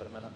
vremena.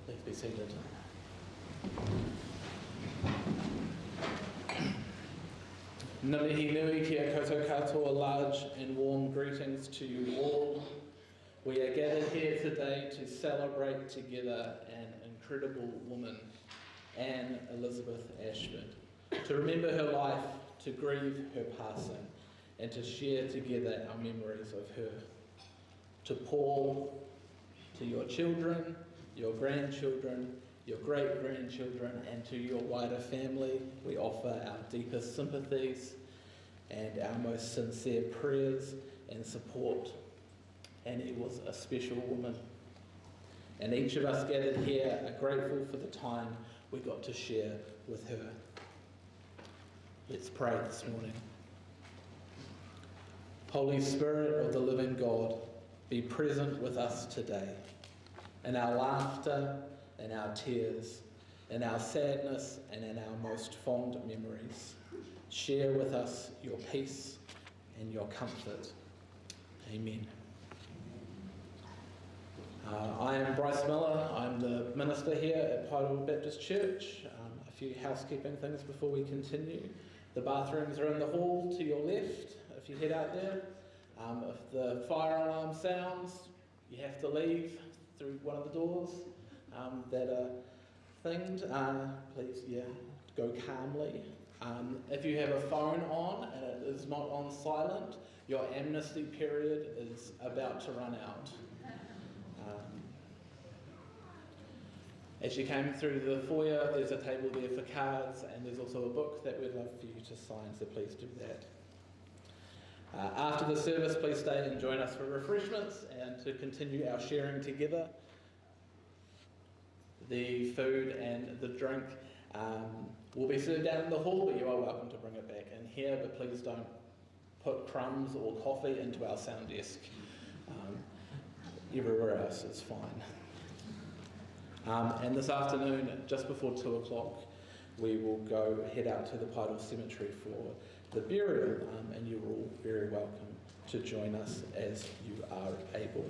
Please be seated. Ngā mihi nui kia koutou katoa, large and warm greetings to you all. We are gathered here today to celebrate together an incredible woman, Anne Elizabeth Ashford, to remember her life, to grieve her passing, and to share together our memories of her. To Paul, to your children, your grandchildren, your great-grandchildren, and to your wider family, we offer our deepest sympathies and our most sincere prayers and support. Annie was a special woman, and each of us gathered here are grateful for the time we got to share with her. Let's pray this morning. Holy Spirit of the living God, be present with us today, in our laughter, in our tears, in our sadness, and in our most fond memories. Share with us your peace and your comfort. Amen. I am Bryce Miller. I'm the minister here at Paeroa Baptist Church. A few housekeeping things before we continue. The bathrooms are in the hall to your left if you head out there. If the fire alarm sounds, you have to leave through one of the doors that are thinged. Please, go calmly. If you have a phone on and it is not on silent, your amnesty period is about to run out. As you came through the foyer, there's a table there for cards, and there's also a book that we'd love for you to sign, so please do that. After the service, please stay and join us for refreshments and to continue our sharing together. The food and the drink will be served down in the hall, but you are welcome to bring it back in here, but please don't put crumbs or coffee into our sound desk. Everywhere else is fine. And this afternoon, just before 2 o'clock, we will head out to the Paeroa Cemetery for the burial, and you're all very welcome to join us as you are able.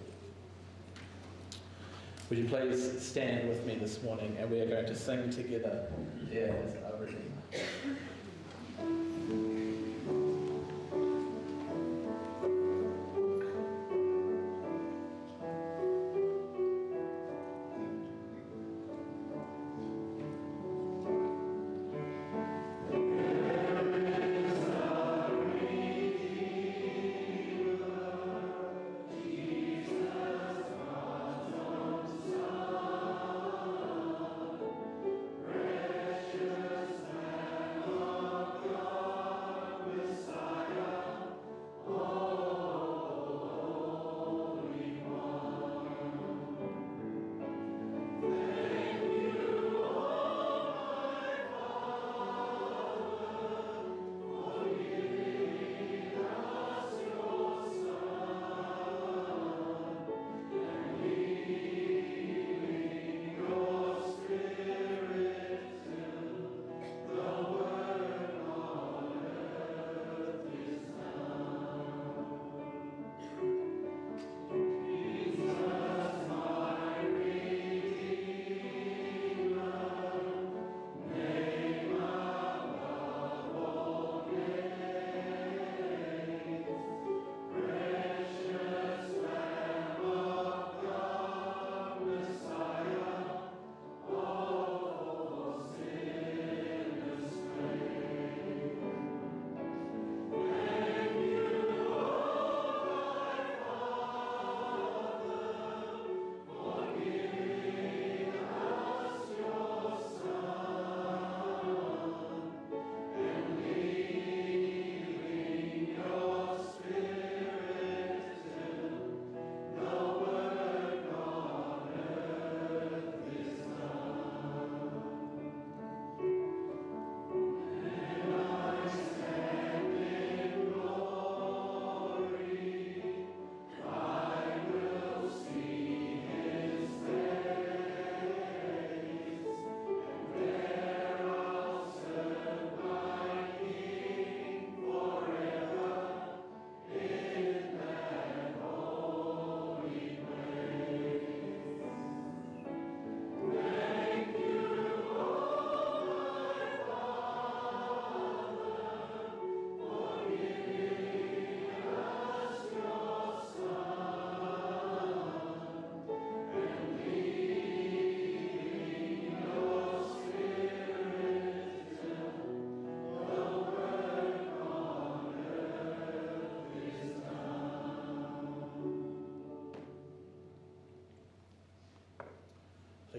Would you please stand with me this morning, and we are going to sing together, There is a Redeemer. Precious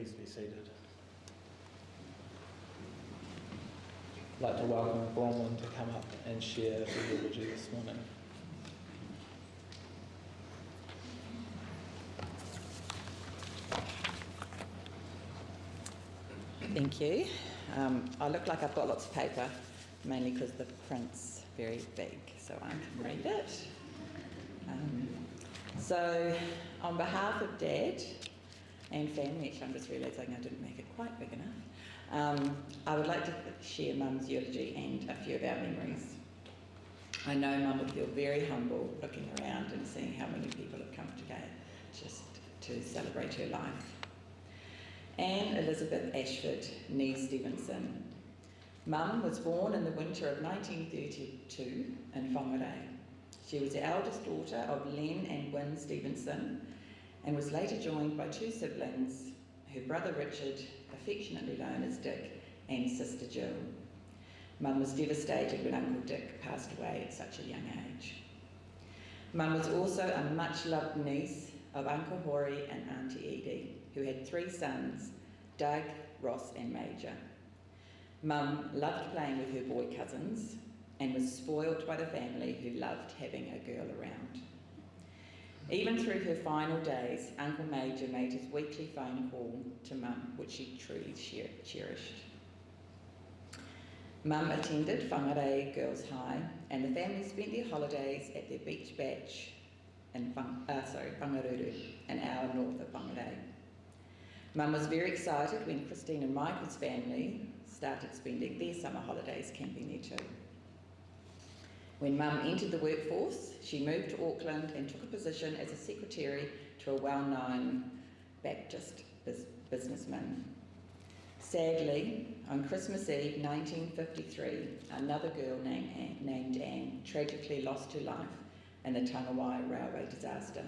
please be seated. I'd like to welcome Bronwyn to come up and share the eulogy this morning. Thank you. I look like I've got lots of paper, mainly because the print's very big, so I can read it. So, on behalf of Dad and family, actually I'm just realising I didn't make it quite big enough, I would like to share Mum's eulogy and a few of our memories. I know Mum would feel very humble looking around and seeing how many people have come together just to celebrate her life. Anne Elizabeth Ashford, née Stevenson. Mum was born in the winter of 1932 in Whangarei. She was the eldest daughter of Len and Wyn Stevenson and was later joined by two siblings, her brother Richard, affectionately known as Dick, and sister Jill. Mum was devastated when Uncle Dick passed away at such a young age. Mum was also a much-loved niece of Uncle Hori and Auntie Edie, who had three sons, Doug, Ross and Major. Mum loved playing with her boy cousins and was spoilt by the family who loved having a girl around. Even through her final days, Uncle Major made his weekly phone call to Mum, which she truly cherished. Mum attended Whangarei Girls High and the family spent their holidays at their beach batch in Whangaruru, an hour north of Whangarei. Mum was very excited when Christine and Michael's family started spending their summer holidays camping there too. When Mum entered the workforce, she moved to Auckland and took a position as a secretary to a well-known Baptist businessman. Sadly, on Christmas Eve 1953, another girl named Anne tragically lost her life in the Tangawai railway disaster.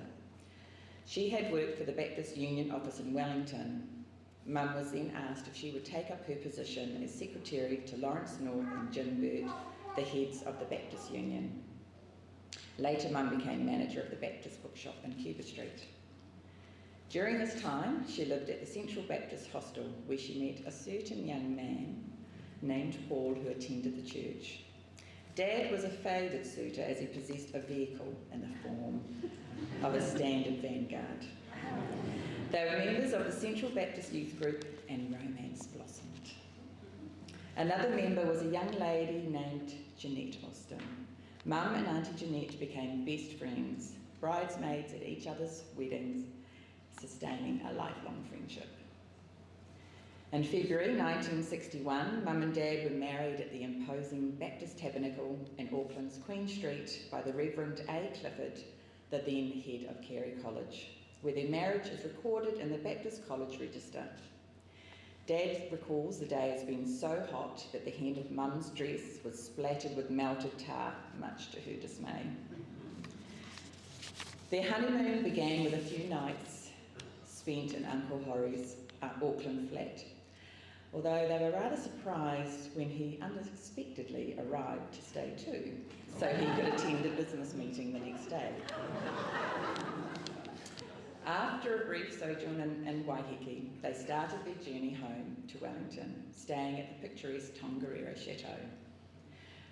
She had worked for the Baptist Union office in Wellington. Mum was then asked if she would take up her position as secretary to Lawrence North and Jim Bird, the heads of the Baptist Union. Later, Mum became manager of the Baptist bookshop in Cuba Street. During this time, she lived at the Central Baptist Hostel, where she met a certain young man named Paul who attended the church. Dad was a favoured suitor as he possessed a vehicle in the form of a standard Vanguard. They were members of the Central Baptist Youth Group and romance blossomed. Another member was a young lady named Jeanette Austin. Mum and Auntie Jeanette became best friends, bridesmaids at each other's weddings, sustaining a lifelong friendship. In February 1961, Mum and Dad were married at the imposing Baptist Tabernacle in Auckland's Queen Street by the Reverend A. Clifford, the then head of Carey College, where their marriage is recorded in the Baptist College Register. Dad recalls the day as being so hot that the hem of Mum's dress was splattered with melted tar, much to her dismay. Their honeymoon began with a few nights spent in Uncle Hori's Auckland flat, although they were rather surprised when he unexpectedly arrived to stay too, so he could attend the business meeting the next day. After a brief sojourn in Waiheke, they started their journey home to Wellington, staying at the picturesque Tongariro Chateau.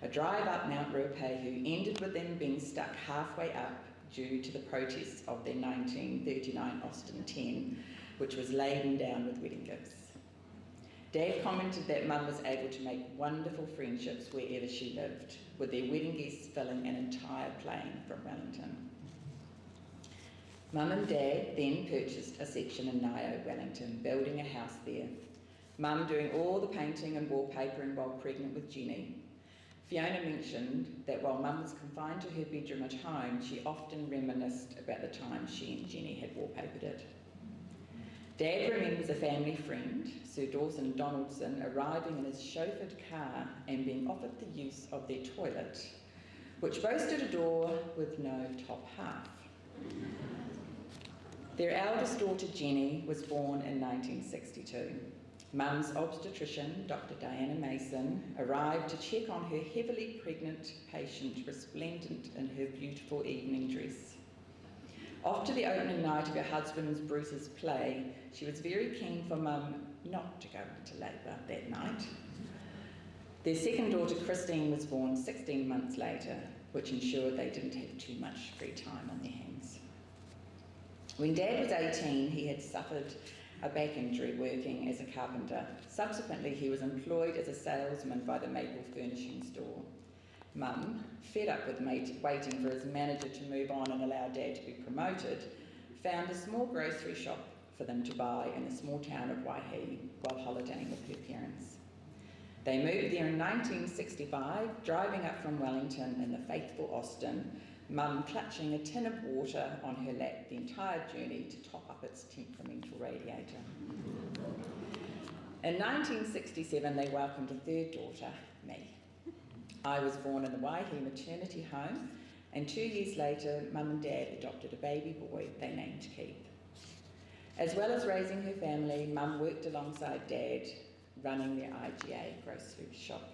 A drive up Mount Ruapehu ended with them being stuck halfway up due to the protests of their 1939 Austin 10, which was laden down with wedding gifts. Dad commented that Mum was able to make wonderful friendships wherever she lived, with their wedding guests filling an entire plane from Wellington. Mum and Dad then purchased a section in Nio, Wellington, building a house there. Mum doing all the painting and wallpapering while pregnant with Jenny. Fiona mentioned that while Mum was confined to her bedroom at home, she often reminisced about the time she and Jenny had wallpapered it. Dad remembers a family friend, Sir Dawson Donaldson, arriving in his chauffeured car and being offered the use of their toilet, which boasted a door with no top half. Their eldest daughter, Jenny, was born in 1962. Mum's obstetrician, Dr. Diana Mason, arrived to check on her heavily pregnant patient, resplendent in her beautiful evening dress. Off to the opening night of her husband Bruce's play, she was very keen for Mum not to go into labour that night. Their second daughter, Christine, was born 16 months later, which ensured they didn't have too much free time on their hands. When Dad was 18, he had suffered a back injury working as a carpenter. Subsequently, he was employed as a salesman by the Maple Furnishing Store. Mum, fed up with waiting for his manager to move on and allow Dad to be promoted, found a small grocery shop for them to buy in the small town of Waihi while holidaying with her parents. They moved there in 1965, driving up from Wellington in the faithful Austin, Mum clutching a tin of water on her lap the entire journey to top up its temperamental radiator. In 1967, they welcomed a third daughter, me. I was born in the Waihi maternity home, and 2 years later, Mum and Dad adopted a baby boy they named Keith. As well as raising her family, Mum worked alongside Dad, running their IGA grocery shop.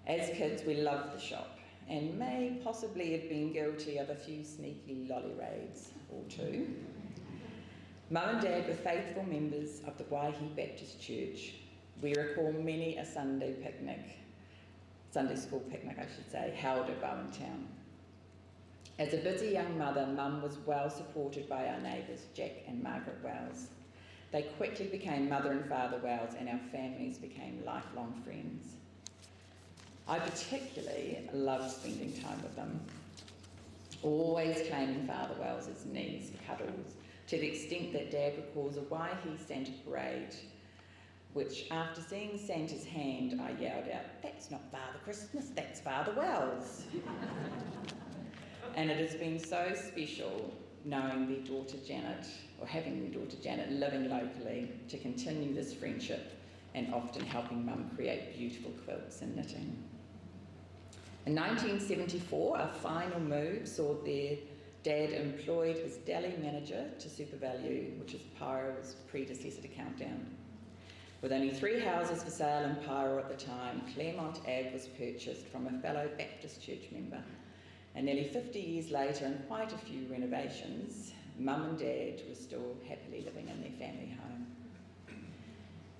As kids, we loved the shop, and may possibly have been guilty of a few sneaky lolly raids or two. Mum and Dad were faithful members of the Waihi Baptist Church. We recall many a Sunday school picnic, held at Bowentown. As a busy young mother, Mum was well supported by our neighbours, Jack and Margaret Wells. They quickly became Mother and Father Wells, and our families became lifelong friends. I particularly loved spending time with them, always claiming Father Wells's knees for cuddles, to the extent that Dad recalls a Waihi Santa parade, which after seeing Santa's hand, I yelled out, "That's not Father Christmas, that's Father Wells." And it has been so special knowing their daughter Janet, or having their daughter Janet living locally to continue this friendship and often helping Mum create beautiful quilts and knitting. In 1974, a final move saw their Dad employed as deli manager to SuperValue, which is Paeroa's predecessor to Countdown. With only 3 houses for sale in Paeroa at the time, Claremont Ave was purchased from a fellow Baptist church member. And nearly 50 years later, and quite a few renovations, Mum and Dad were still happily living in their family home.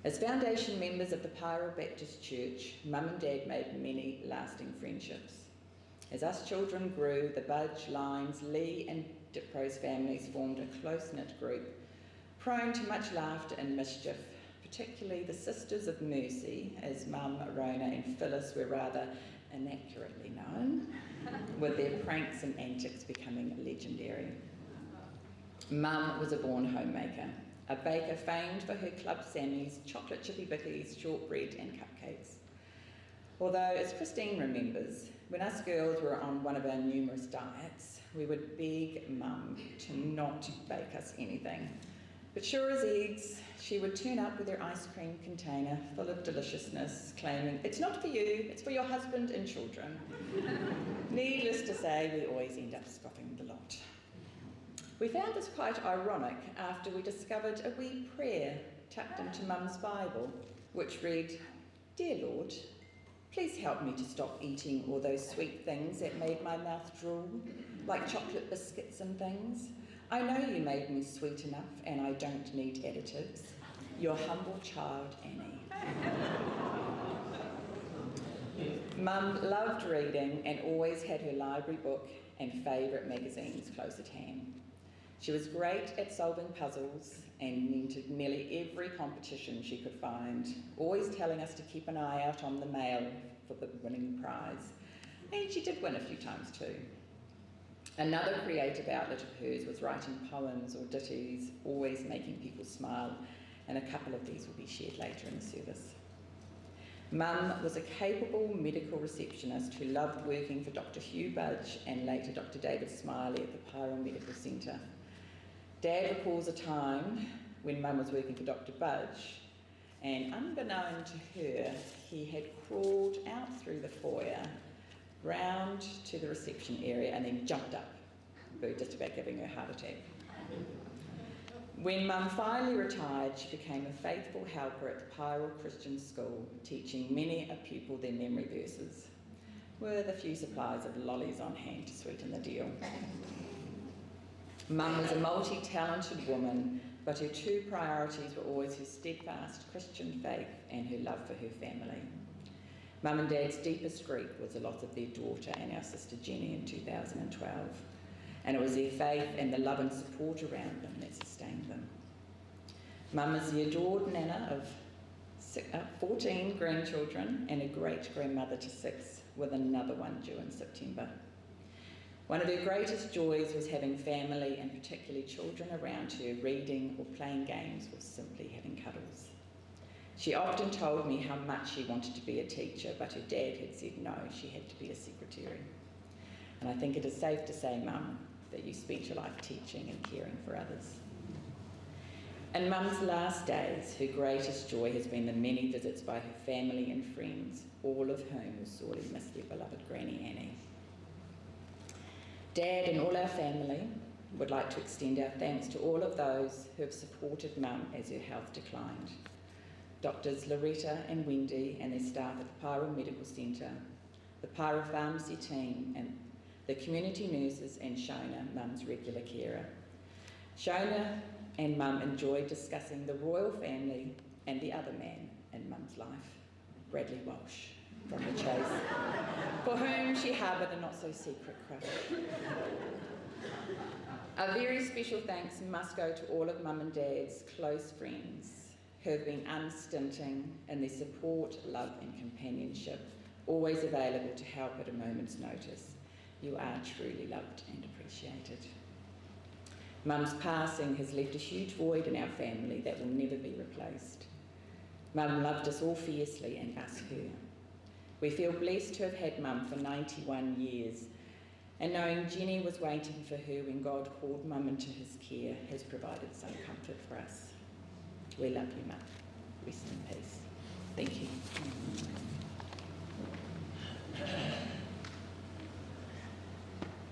As foundation members of the Paeroa Baptist Church, Mum and Dad made many lasting friendships. As us children grew, the Budge, Lyons, Lee and Diprose families formed a close-knit group, prone to much laughter and mischief, particularly the Sisters of Mercy, as Mum, Rona and Phyllis were rather inaccurately known, with their pranks and antics becoming legendary. Mum was a born homemaker, a baker famed for her Club Sammy's chocolate chippy bickies, shortbread and cupcakes. Although, as Christine remembers, when us girls were on one of our numerous diets, we would beg Mum to not bake us anything. But sure as eggs, she would turn up with her ice cream container full of deliciousness, claiming, "It's not for you, it's for your husband and children." Needless to say, we always end up scoffing the lot. We found this quite ironic after we discovered a wee prayer tucked into Mum's Bible, which read, "Dear Lord, please help me to stop eating all those sweet things that made my mouth drool, like chocolate biscuits and things. I know you made me sweet enough and I don't need additives. Your humble child, Annie." Mum loved reading and always had her library book and favourite magazines close at hand. She was great at solving puzzles and entered nearly every competition she could find, always telling us to keep an eye out on the mail for the winning prize. And she did win a few times too. Another creative outlet of hers was writing poems or ditties, always making people smile, and a couple of these will be shared later in the service. Mum was a capable medical receptionist who loved working for Dr. Hugh Budge and later Dr. David Smiley at the Paeroa Medical Centre. Dad recalls a time when Mum was working for Dr. Budge, and unbeknown to her, he had crawled out through the foyer, round to the reception area and then jumped up, just about giving her a heart attack. When Mum finally retired, she became a faithful helper at the Paeroa Christian School, teaching many a pupil their memory verses, with a few supplies of lollies on hand to sweeten the deal. Mum was a multi-talented woman, but her two priorities were always her steadfast Christian faith and her love for her family. Mum and Dad's deepest grief was the loss of their daughter and our sister Jenny in 2012, and it was their faith and the love and support around them that sustained them. Mum is the adored nana of 14 grandchildren and a great-grandmother to 6, with another one due in September. One of her greatest joys was having family, and particularly children around her, reading or playing games or simply having cuddles. She often told me how much she wanted to be a teacher, but her dad had said no, she had to be a secretary. And I think it is safe to say, Mum, that you spent your life teaching and caring for others. In Mum's last days, her greatest joy has been the many visits by her family and friends, all of whom will sorely miss their beloved Granny Annie. Dad and all our family would like to extend our thanks to all of those who have supported Mum as her health declined. Doctors Loretta and Wendy and their staff at the Paeroa Medical Centre, the Paeroa Pharmacy team, and the community nurses, and Shona, Mum's regular carer. Shona and Mum enjoyed discussing the royal family and the other man in Mum's life, Bradley Walsh from the Chase, for whom she harboured a not-so-secret crush. A very special thanks must go to all of Mum and Dad's close friends who have been unstinting in their support, love and companionship, always available to help at a moment's notice. You are truly loved and appreciated. Mum's passing has left a huge void in our family that will never be replaced. Mum loved us all fiercely and us her. We feel blessed to have had Mum for 91 years, and knowing Jenny was waiting for her when God called Mum into his care has provided some comfort for us. We love you, Mum. Rest in peace. Thank you.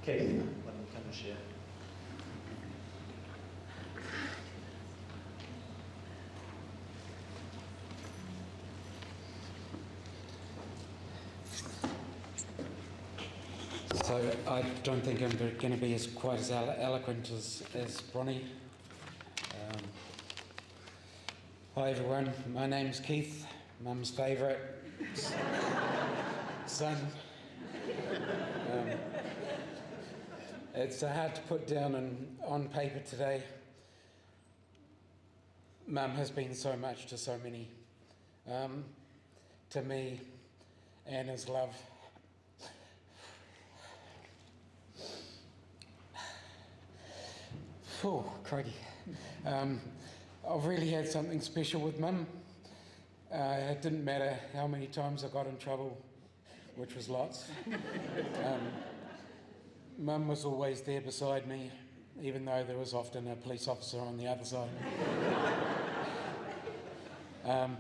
Keith, let me come and share. So I don't think I'm going to be quite as eloquent as Bronnie. Hi everyone, my name's Keith, Mum's favourite son. It's hard to put down on paper today. Mum has been so much to so many. To me, Anna's love. Oh, crikey. I've really had something special with Mum. It didn't matter how many times I got in trouble, which was lots. Mum was always there beside me, even though there was often a police officer on the other side of me.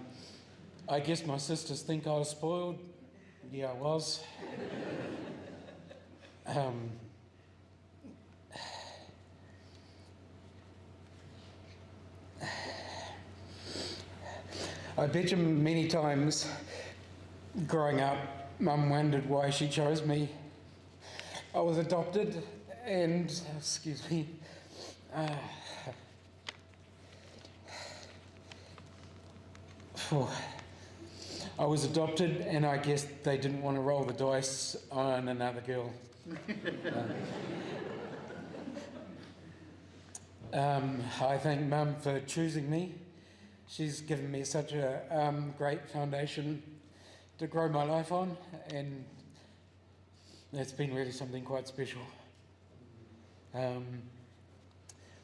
I guess my sisters think I was spoiled. Yeah, I was. I bet you many times growing up, Mum wondered why she chose me. I was adopted and, excuse me, I was adopted and I guess they didn't want to roll the dice on another girl. I thank Mum for choosing me. She's given me such a great foundation to grow my life on, and that's been really something quite special.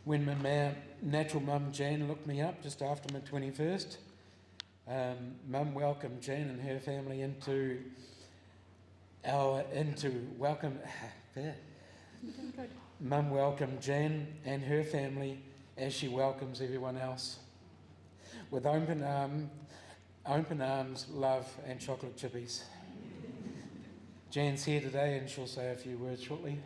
When my natural mum Jan looked me up just after my 21st, Mum welcomed Jan and her family Mum welcomed Jan and her family as she welcomes everyone else, with open arms, love and chocolate chippies. Jan's here today and she'll say a few words shortly.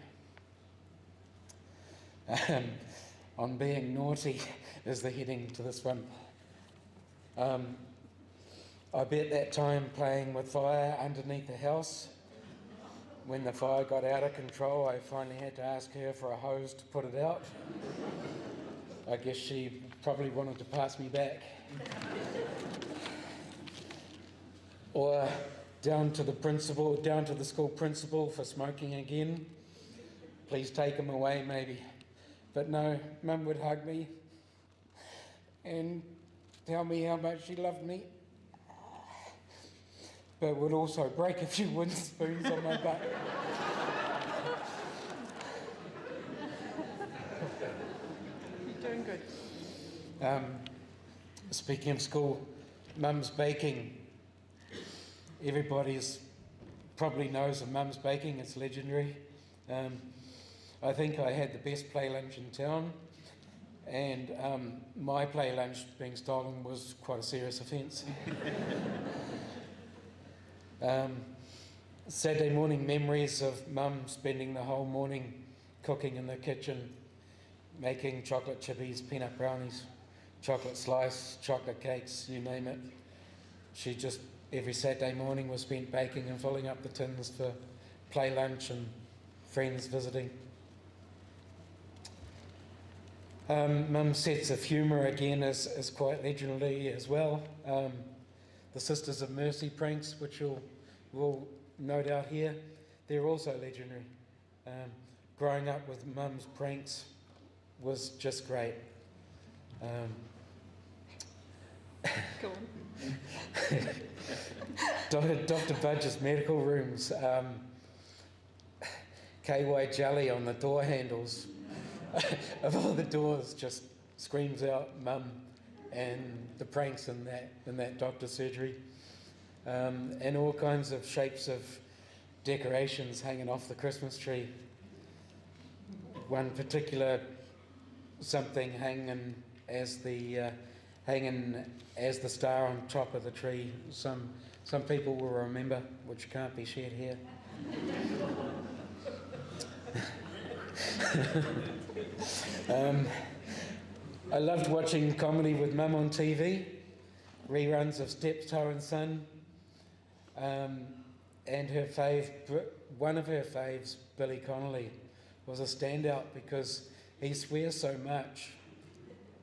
On being naughty is the heading to this one. I bet that time playing with fire underneath the house when the fire got out of control, I finally had to ask her for a hose to put it out. I guess she probably wanted to pass me back. Or down to the school principal for smoking again. Please take him away, maybe. But no, Mum would hug me and tell me how much she loved me, but would also break a few wooden spoons on my butt. You're doing good. Speaking of school, Mum's baking. Everybody's probably knows of Mum's baking, it's legendary. I think I had the best play lunch in town, and my play lunch being stolen was quite a serious offence. Saturday morning memories of Mum spending the whole morning cooking in the kitchen, making chocolate chippies, peanut brownies, chocolate slice, chocolate cakes, you name it. She just, every Saturday morning was spent baking and filling up the tins for play lunch and friends visiting. Mum's sense of humour again is quite legendary as well. The Sisters of Mercy pranks, which you'll no doubt hear, they're also legendary. Growing up with Mum's pranks was just great. Go on. Dr. Budge's medical rooms, KY jelly on the door handles. Of all the doors, just screams out Mum and the pranks in that doctor's surgery. And all kinds of shapes of decorations hanging off the Christmas tree. One particular something hanging as the star on top of the tree. Some people will remember, which can't be shared here. I loved watching comedy with Mum on TV, reruns of Steptoe and Son, and one of her faves, Billy Connolly, was a standout because he swears so much,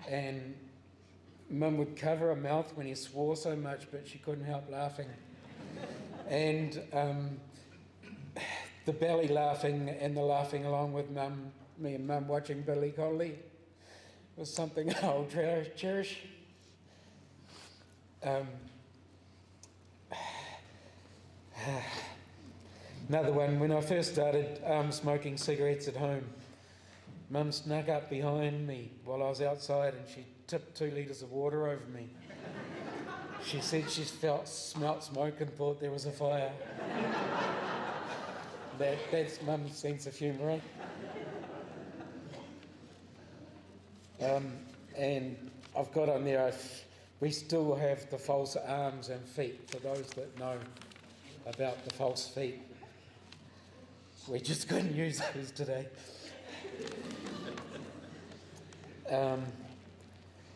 and Mum would cover her mouth when he swore so much, but she couldn't help laughing. And the belly laughing and the laughing along with me and Mum watching Billy Connolly was something I'll cherish. Another one, when I first started smoking cigarettes at home, Mum snuck up behind me while I was outside and she tipped 2 litres of water over me. She said she smelt smoke and thought there was a fire. That's Mum's sense of humour, eh? And I've got on there, we still have the false arms and feet, for those that know about the false feet. We just couldn't use those today.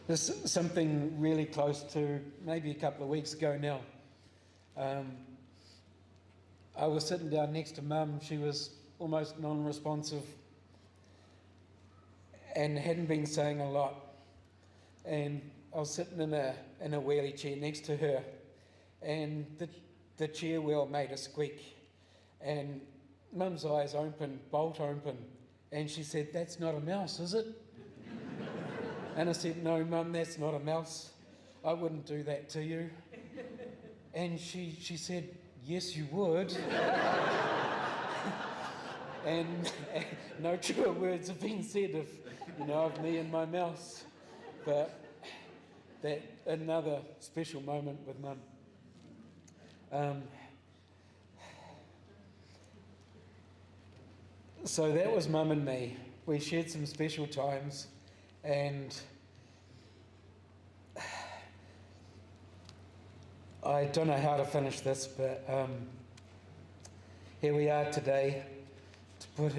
There's something really close to maybe a couple of weeks ago now. I was sitting down next to Mum. She was almost non-responsive and hadn't been saying a lot. And I was sitting in a wheelie chair next to her, and the chair wheel made a squeak. And Mum's eyes opened, bolt open, and she said, "That's not a mouse, is it?" And I said, "No, Mum, that's not a mouse. I wouldn't do that to you." And she said, "Yes, you would." and no truer words have been said of me and my mouse. But that another special moment with Mum. So that was Mum and me. We shared some special times, and I don't know how to finish this, but here we are today to put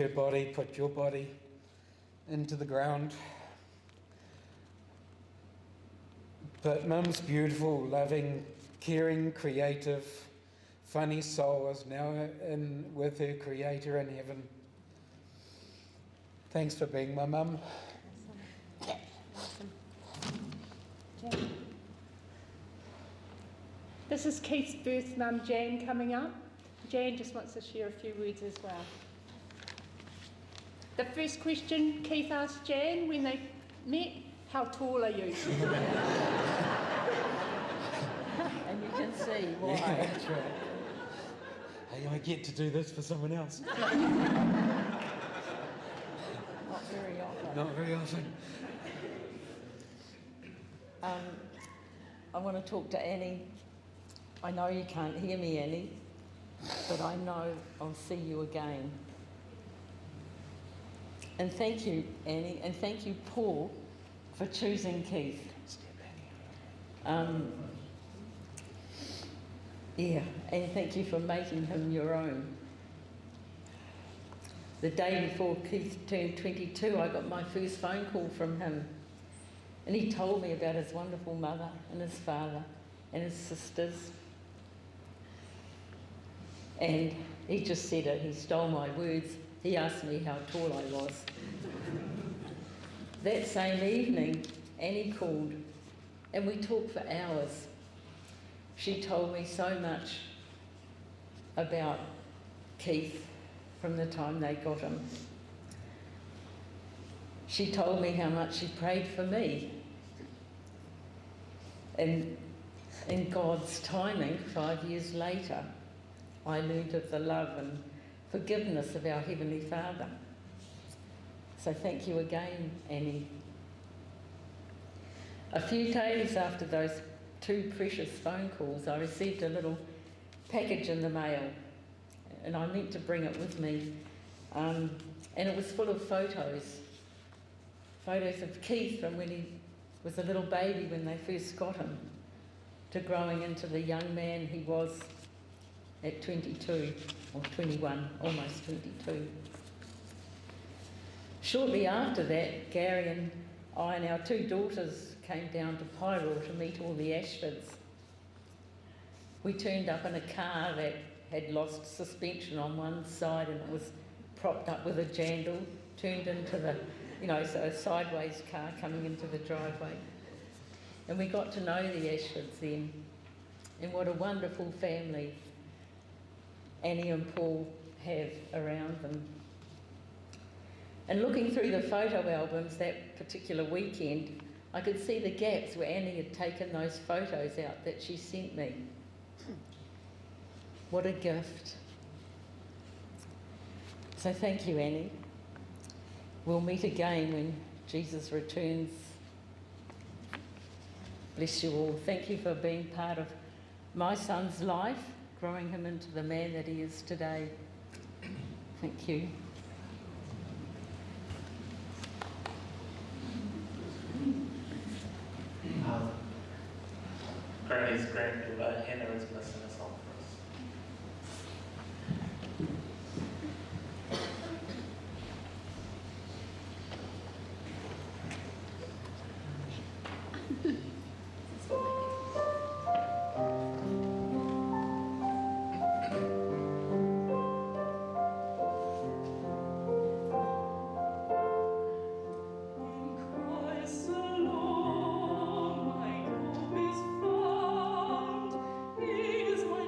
your body into the ground. But Mum's beautiful, loving, caring, creative, funny soul is now with her Creator in heaven. Thanks for being my mum. Awesome. Jan. This is Keith's birth mum, Jan, coming up. Jan just wants to share a few words as well. The first question Keith asked Jan when they met, how tall are you? And you can see why. Yeah, that's right. Hey, I get to do this for someone else. Not very often. Not very often. I want to talk to Annie. I know you can't hear me, Annie, but I know I'll see you again. And thank you, Annie, and thank you, Paul, for choosing Keith. Yeah, and thank you for making him your own. The day before Keith turned 22, I got my first phone call from him. And he told me about his wonderful mother and his father and his sisters. And he just said it, he stole my words. He asked me how tall I was. That same evening, Annie called and we talked for hours. She told me so much about Keith from the time they got him. She told me how much she prayed for me. And in God's timing, 5 years later, I learned of the love and forgiveness of our Heavenly Father. So thank you again, Annie. A few days after those two precious phone calls, I received a little package in the mail, and I meant to bring it with me. And it was full of photos of Keith from when he was a little baby when they first got him, to growing into the young man he was at 22, or 21, almost 22. Shortly after that, Gary and I and our two daughters came down to Paeroa to meet all the Ashfords. We turned up in a car that had lost suspension on one side and it was propped up with a jandal, turned into the, so a sideways car coming into the driveway. And we got to know the Ashfords then, and what a wonderful family Annie and Paul have around them. And looking through the photo albums that particular weekend, I could see the gaps where Annie had taken those photos out that she sent me. What a gift. So thank you, Annie. We'll meet again when Jesus returns. Bless you all. Thank you for being part of my son's life, growing him into the man that he is today. Thank you. Granny's granddaughter Hannah is going to sing a song for us. Christ alone, my hope is found. He is my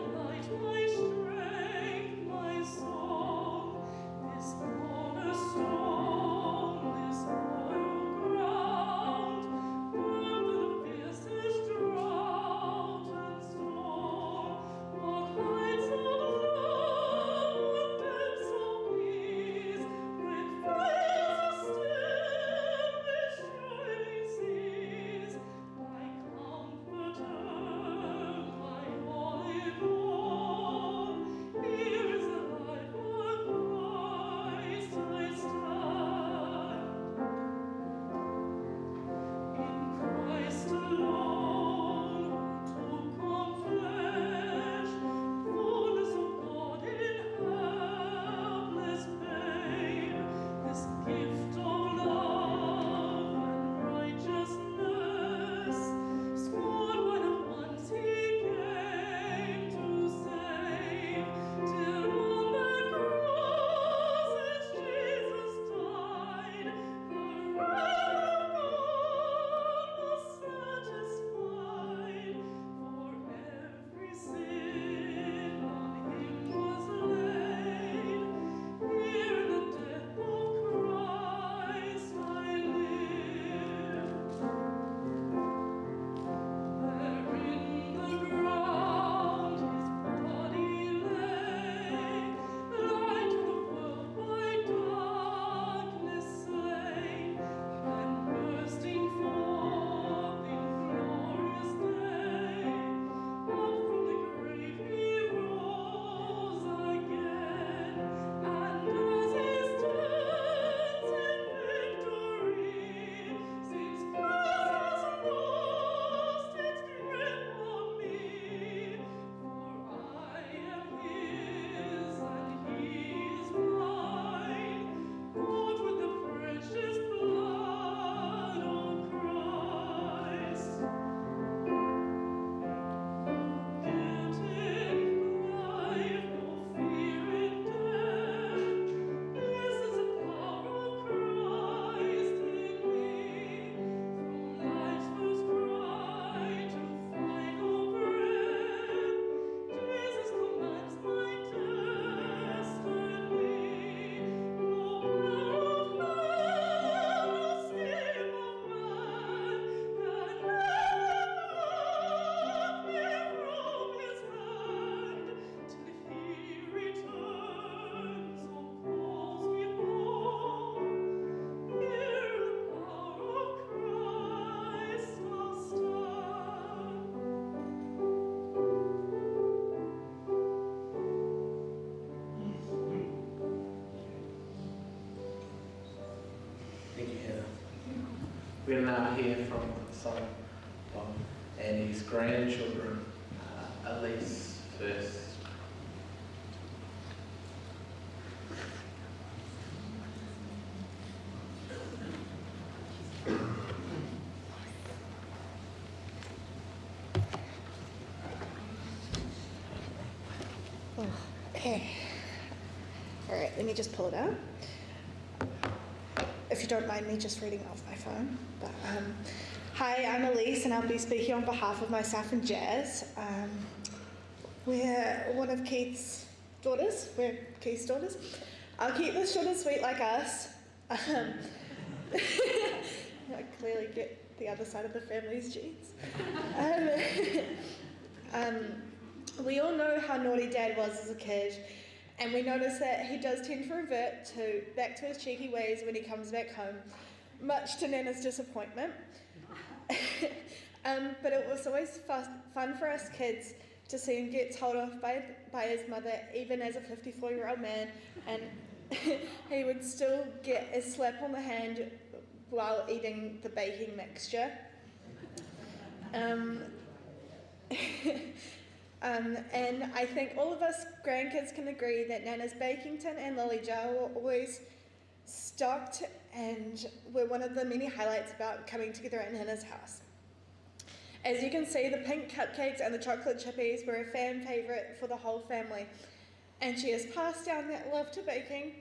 going to now hear from son Bob and his grandchildren, Elise first. Okay. All right, let me just pull it out. If you don't mind me just reading off my phone. But, hi, I'm Elise, and I'll be speaking on behalf of myself and Jazz. We're one of Keith's daughters. We're Keith's daughters. I'll keep this short and sweet like us. I clearly get the other side of the family's genes. We all know how naughty Dad was as a kid, and we notice that he does tend to revert back to his cheeky ways when he comes back home, much to Nana's disappointment. But it was always fun for us kids to see him get told off by his mother, even as a 54-year-old man, and he would still get a slap on the hand while eating the baking mixture. And I think all of us grandkids can agree that Nana's baking tin and lily jar were always stocked and were one of the many highlights about coming together at Nana's house. As you can see, the pink cupcakes and the chocolate chippies were a fan favourite for the whole family, and she has passed down that love to baking.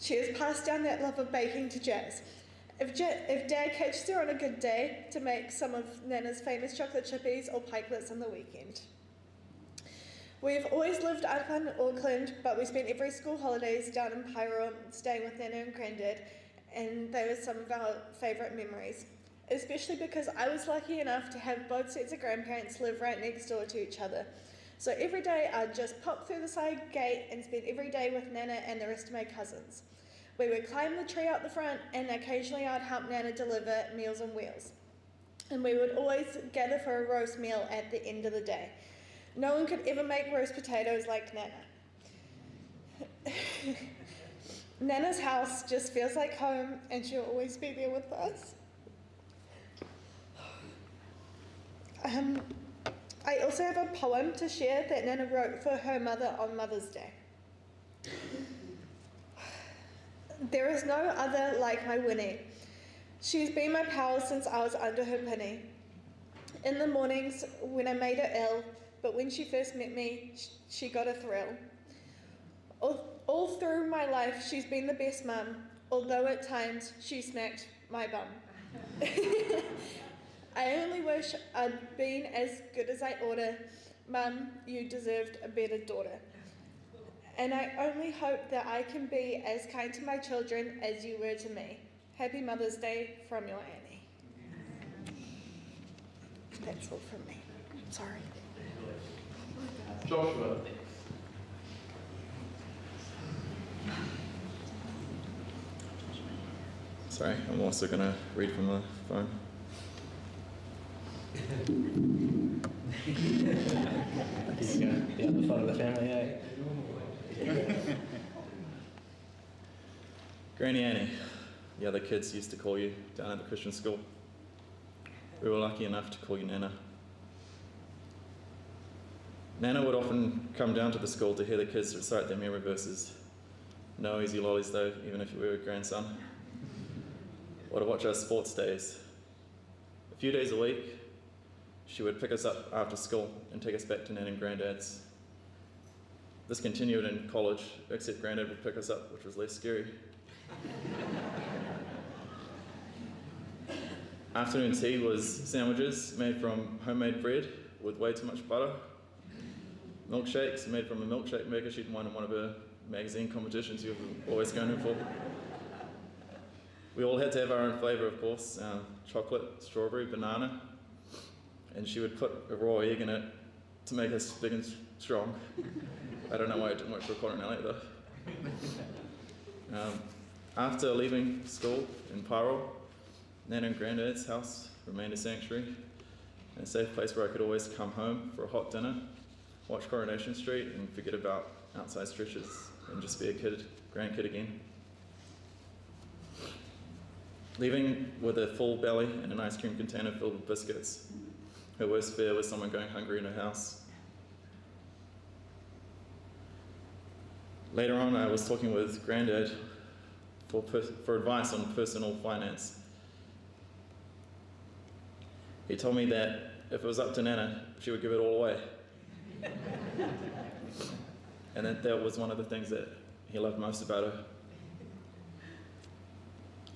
She has passed down that love of baking to Jazz. If Dad catches her on a good day to make some of Nana's famous chocolate chippies or pikelets on the weekend. We've always lived up in Auckland, but we spent every school holidays down in Paeroa staying with Nana and Grandad, and they were some of our favourite memories, especially because I was lucky enough to have both sets of grandparents live right next door to each other. So every day I'd just pop through the side gate and spend every day with Nana and the rest of my cousins. We would climb the tree out the front, and occasionally I'd help Nana deliver Meals on Wheels. And we would always gather for a roast meal at the end of the day. No one could ever make roast potatoes like Nana. Nana's house just feels like home, and she'll always be there with us. I also have a poem to share that Nana wrote for her mother on Mother's Day. There is no other like my Winnie. She's been my pal since I was under her pinny. In the mornings when I made her ill, but when she first met me, she got a thrill. All through my life, she's been the best mum, although at times she smacked my bum. I only wish I'd been as good as I oughta. Mum, you deserved a better daughter. And I only hope that I can be as kind to my children as you were to me. Happy Mother's Day from your Annie. That's all from me. Sorry. Joshua. Sorry, I'm also going to read from the phone. The other part of the family, eh? Granny Annie, the other kids used to call you down at the Christian school. We were lucky enough to call you Nana. Nana would often come down to the school to hear the kids recite their memory verses. No easy lollies though, even if you were a grandson. Or to watch our sports days. A few days a week, she would pick us up after school and take us back to Nan and Granddad's. This continued in college, except Grandad would pick us up, which was less scary. Afternoon tea was sandwiches made from homemade bread with way too much butter. Milkshakes made from a milkshake maker she'd won in one of her magazine competitions you were always going for. We all had to have our own flavour, of course, chocolate, strawberry, banana, and she would put a raw egg in it to make us big and strong. I don't know why I didn't work for a Coronelli though. After leaving school in Paeroa, Nana and Granddad's house remained a sanctuary and a safe place where I could always come home for a hot dinner, watch Coronation Street and forget about outside stretches and just be a grandkid again. leaving with a full belly and an ice cream container filled with biscuits. Her worst fear was someone going hungry in her house. Later on, I was talking with Granddad for advice on personal finance. He told me that if it was up to Nana, she would give it all away. And that was one of the things that he loved most about her.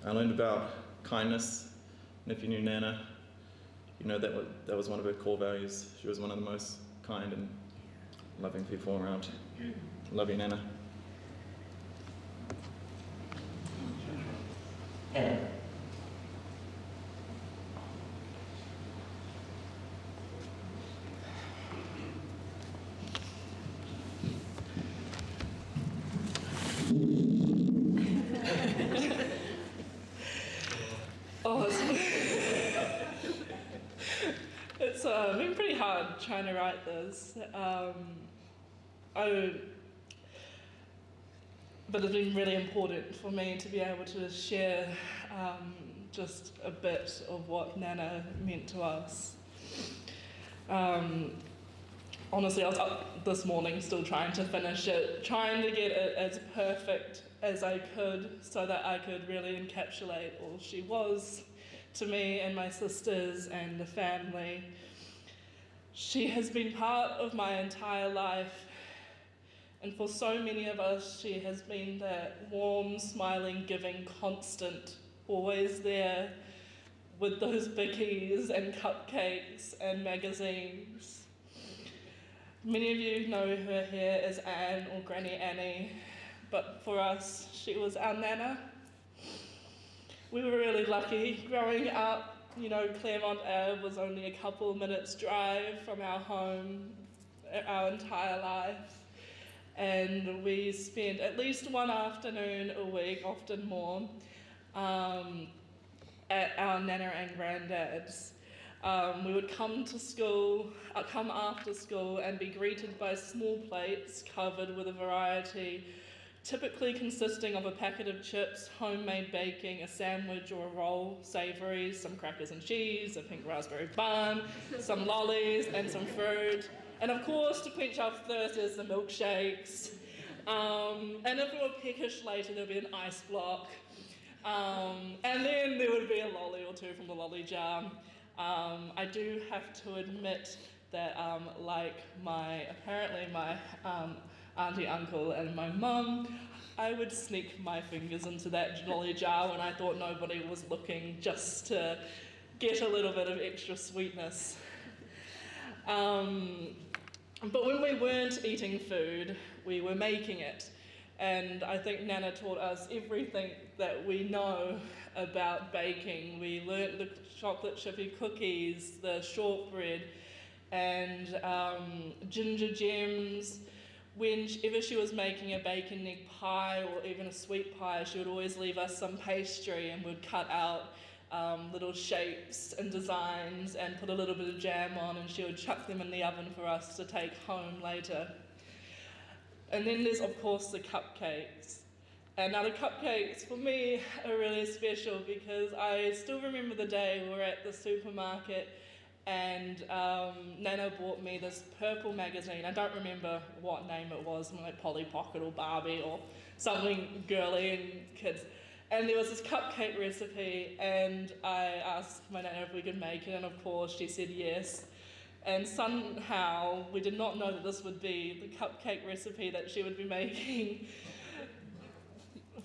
I learned about kindness, and if you knew Nana, you know that was one of her core values. She was one of the most kind and loving people around. Love you, Nana. Hannah. Oh, it's been pretty hard trying to write this. But it's been really important for me to be able to share just a bit of what Nana meant to us. Honestly, I was up this morning still trying to finish it, trying to get it as perfect as I could so that I could really encapsulate all she was to me and my sisters and the family. She has been part of my entire life, and for so many of us, she has been that warm, smiling, giving constant, always there with those bickies and cupcakes and magazines. Many of you know her here as Anne or Granny Annie, but for us, she was our Nana. We were really lucky growing up. You know, Claremont Ave was only a couple of minutes drive from our home our entire life. And we spent at least one afternoon a week, often more, at our Nana and Granddad's. We would come to school, come after school and be greeted by small plates covered with a variety, typically consisting of a packet of chips, homemade baking, a sandwich or a roll, savouries, some crackers and cheese, a pink raspberry bun, some lollies and some fruit. And of course, to quench our thirst, is the milkshakes. And if we were peckish later, there'd be an ice block. And then there would be a lolly or two from the lolly jar. I do have to admit that apparently my auntie, uncle and my mum, I would sneak my fingers into that lolly jar when I thought nobody was looking, just to get a little bit of extra sweetness. But when we weren't eating food, we were making it. And I think Nana taught us everything that we know about baking. We learnt the chocolate chippy cookies, the shortbread, and ginger gems. Whenever she was making a bacon egg pie or even a sweet pie, she would always leave us some pastry and we'd cut out little shapes and designs and put a little bit of jam on, and she would chuck them in the oven for us to take home later. And then there's, of course, the cupcakes. And now the cupcakes, for me, are really special because I still remember the day we were at the supermarket and Nana bought me this purple magazine. I don't remember what name it was, like Polly Pocket or Barbie or something girly and kids. And there was this cupcake recipe, and I asked my Nana if we could make it, and of course she said yes. And somehow we did not know that this would be the cupcake recipe that she would be making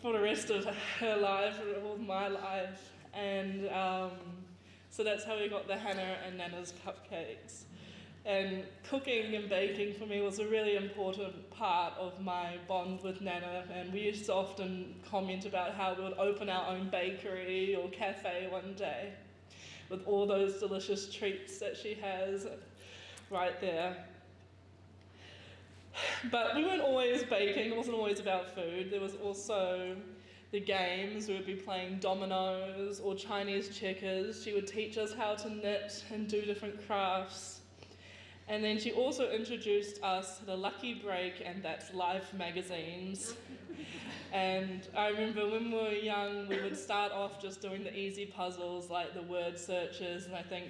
for the rest of her life, or my life. And so that's how we got the Hannah and Nana's cupcakes. And cooking and baking for me was a really important part of my bond with Nana, and we used to often comment about how we would open our own bakery or cafe one day with all those delicious treats that she has right there. But we weren't always baking, it wasn't always about food. There was also the games. We would be playing dominoes or Chinese checkers. She would teach us how to knit and do different crafts. And then she also introduced us to the Lucky Break and That's Life magazines. And I remember when we were young, we would start off just doing the easy puzzles like the word searches, and I think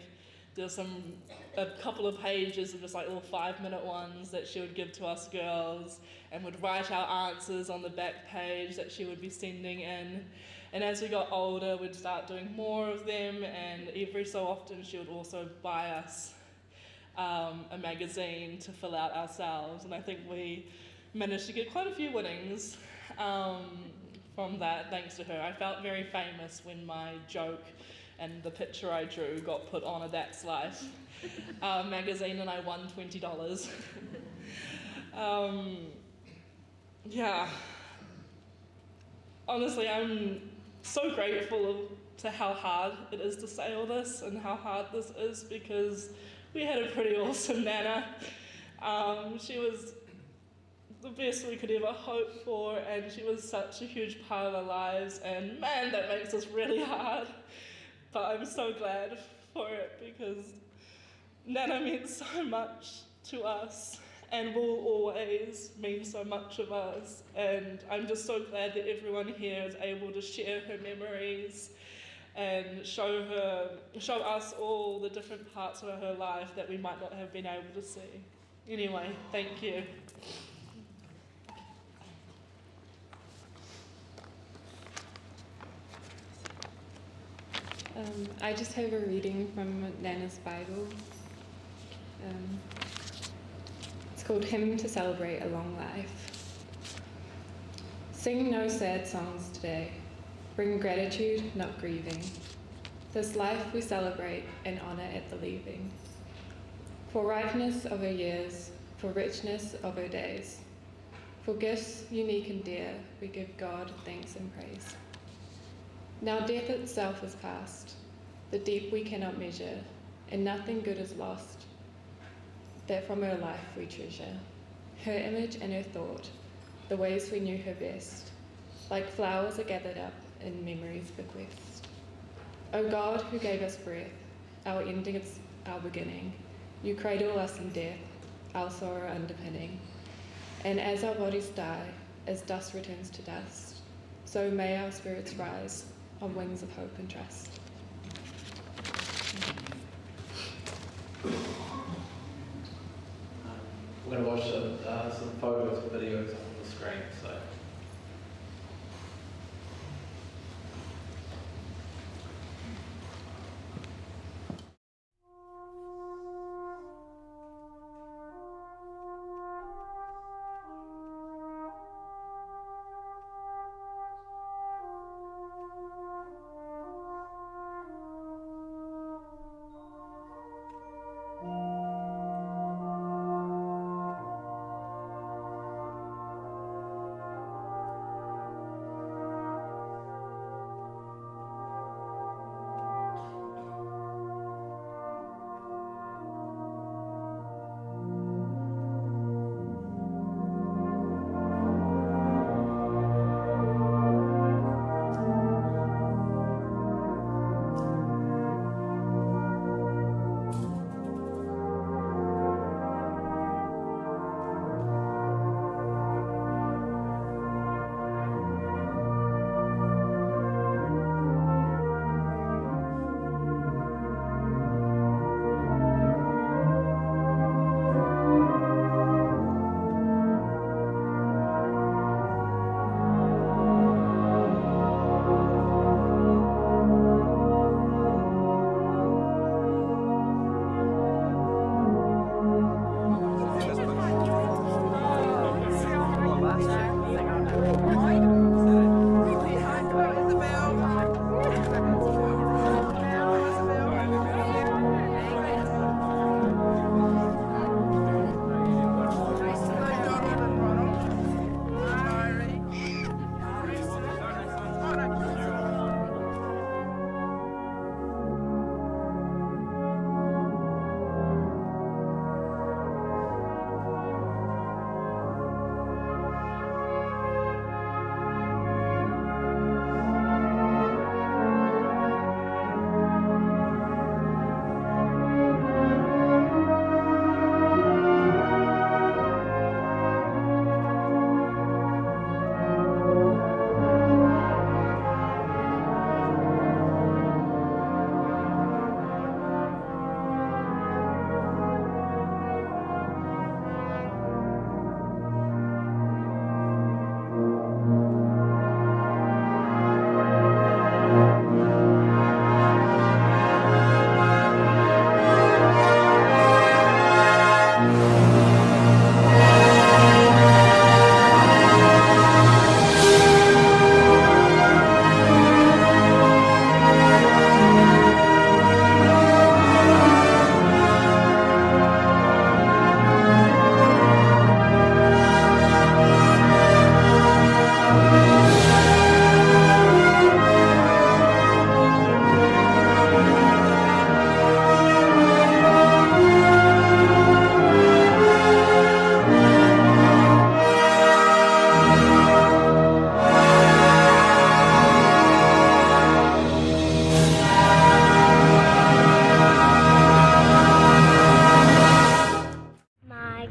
there's a couple of pages of just like little 5-minute ones that she would give to us girls, and would write our answers on the back page that she would be sending in. And as we got older, we'd start doing more of them, and every so often she would also buy us a magazine to fill out ourselves, and I think we managed to get quite a few winnings from that, thanks to her. I felt very famous when my joke and the picture I drew got put on a That's Life magazine, and I won $20. Yeah. Honestly, I'm so grateful to how hard it is to say all this and how hard this is, because we had a pretty awesome Nana. She was the best we could ever hope for, and she was such a huge part of our lives, and man, that makes us really hard. But I'm so glad for it, because Nana meant so much to us and will always mean so much of us, and I'm just so glad that everyone here is able to share her memories and show us all the different parts of her life that we might not have been able to see. Anyway, thank you. I just have a reading from Nana's Bible. It's called Hymn to Celebrate a Long Life. Sing no sad songs today. Bring gratitude, not grieving. This life we celebrate and honour at the leaving. For ripeness of our years, for richness of our days, for gifts unique and dear, we give God thanks and praise. Now death itself is past, the deep we cannot measure, and nothing good is lost, that from her life we treasure. Her image and her thought, the ways we knew her best, like flowers are gathered up in memory's bequest. O God, who gave us breath, our ending is our beginning, you cradle us in death, our sorrow underpinning. And as our bodies die, as dust returns to dust, so may our spirits rise on wings of hope and trust. We're going to watch some photos and videos on the screen. So.